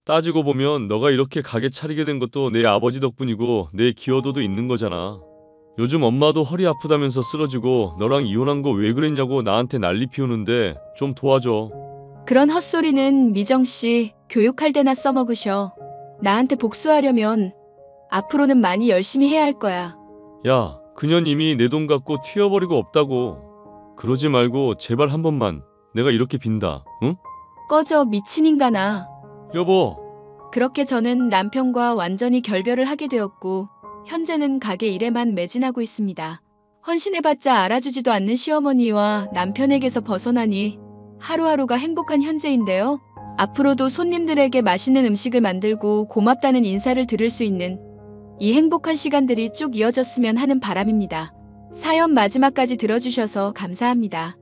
따지고 보면 너가 이렇게 가게 차리게 된 것도 내 아버지 덕분이고 내 기여도도 있는 거잖아. 요즘 엄마도 허리 아프다면서 쓰러지고 너랑 이혼한 거 왜 그랬냐고 나한테 난리 피우는데 좀 도와줘. 그런 헛소리는 미정 씨 교육할 때나 써먹으셔. 나한테 복수하려면 앞으로는 많이 열심히 해야 할 거야. 야, 그년 이미 내 돈 갖고 튀어버리고 없다고. 그러지 말고 제발 한 번만. 내가 이렇게 빈다. 응? 꺼져 미친 인간아. 여보. 그렇게 저는 남편과 완전히 결별을 하게 되었고 현재는 가게 일에만 매진하고 있습니다. 헌신해봤자 알아주지도 않는 시어머니와 남편에게서 벗어나니 하루하루가 행복한 현재인데요. 앞으로도 손님들에게 맛있는 음식을 만들고 고맙다는 인사를 들을 수 있는 이 행복한 시간들이 쭉 이어졌으면 하는 바람입니다. 사연 마지막까지 들어주셔서 감사합니다.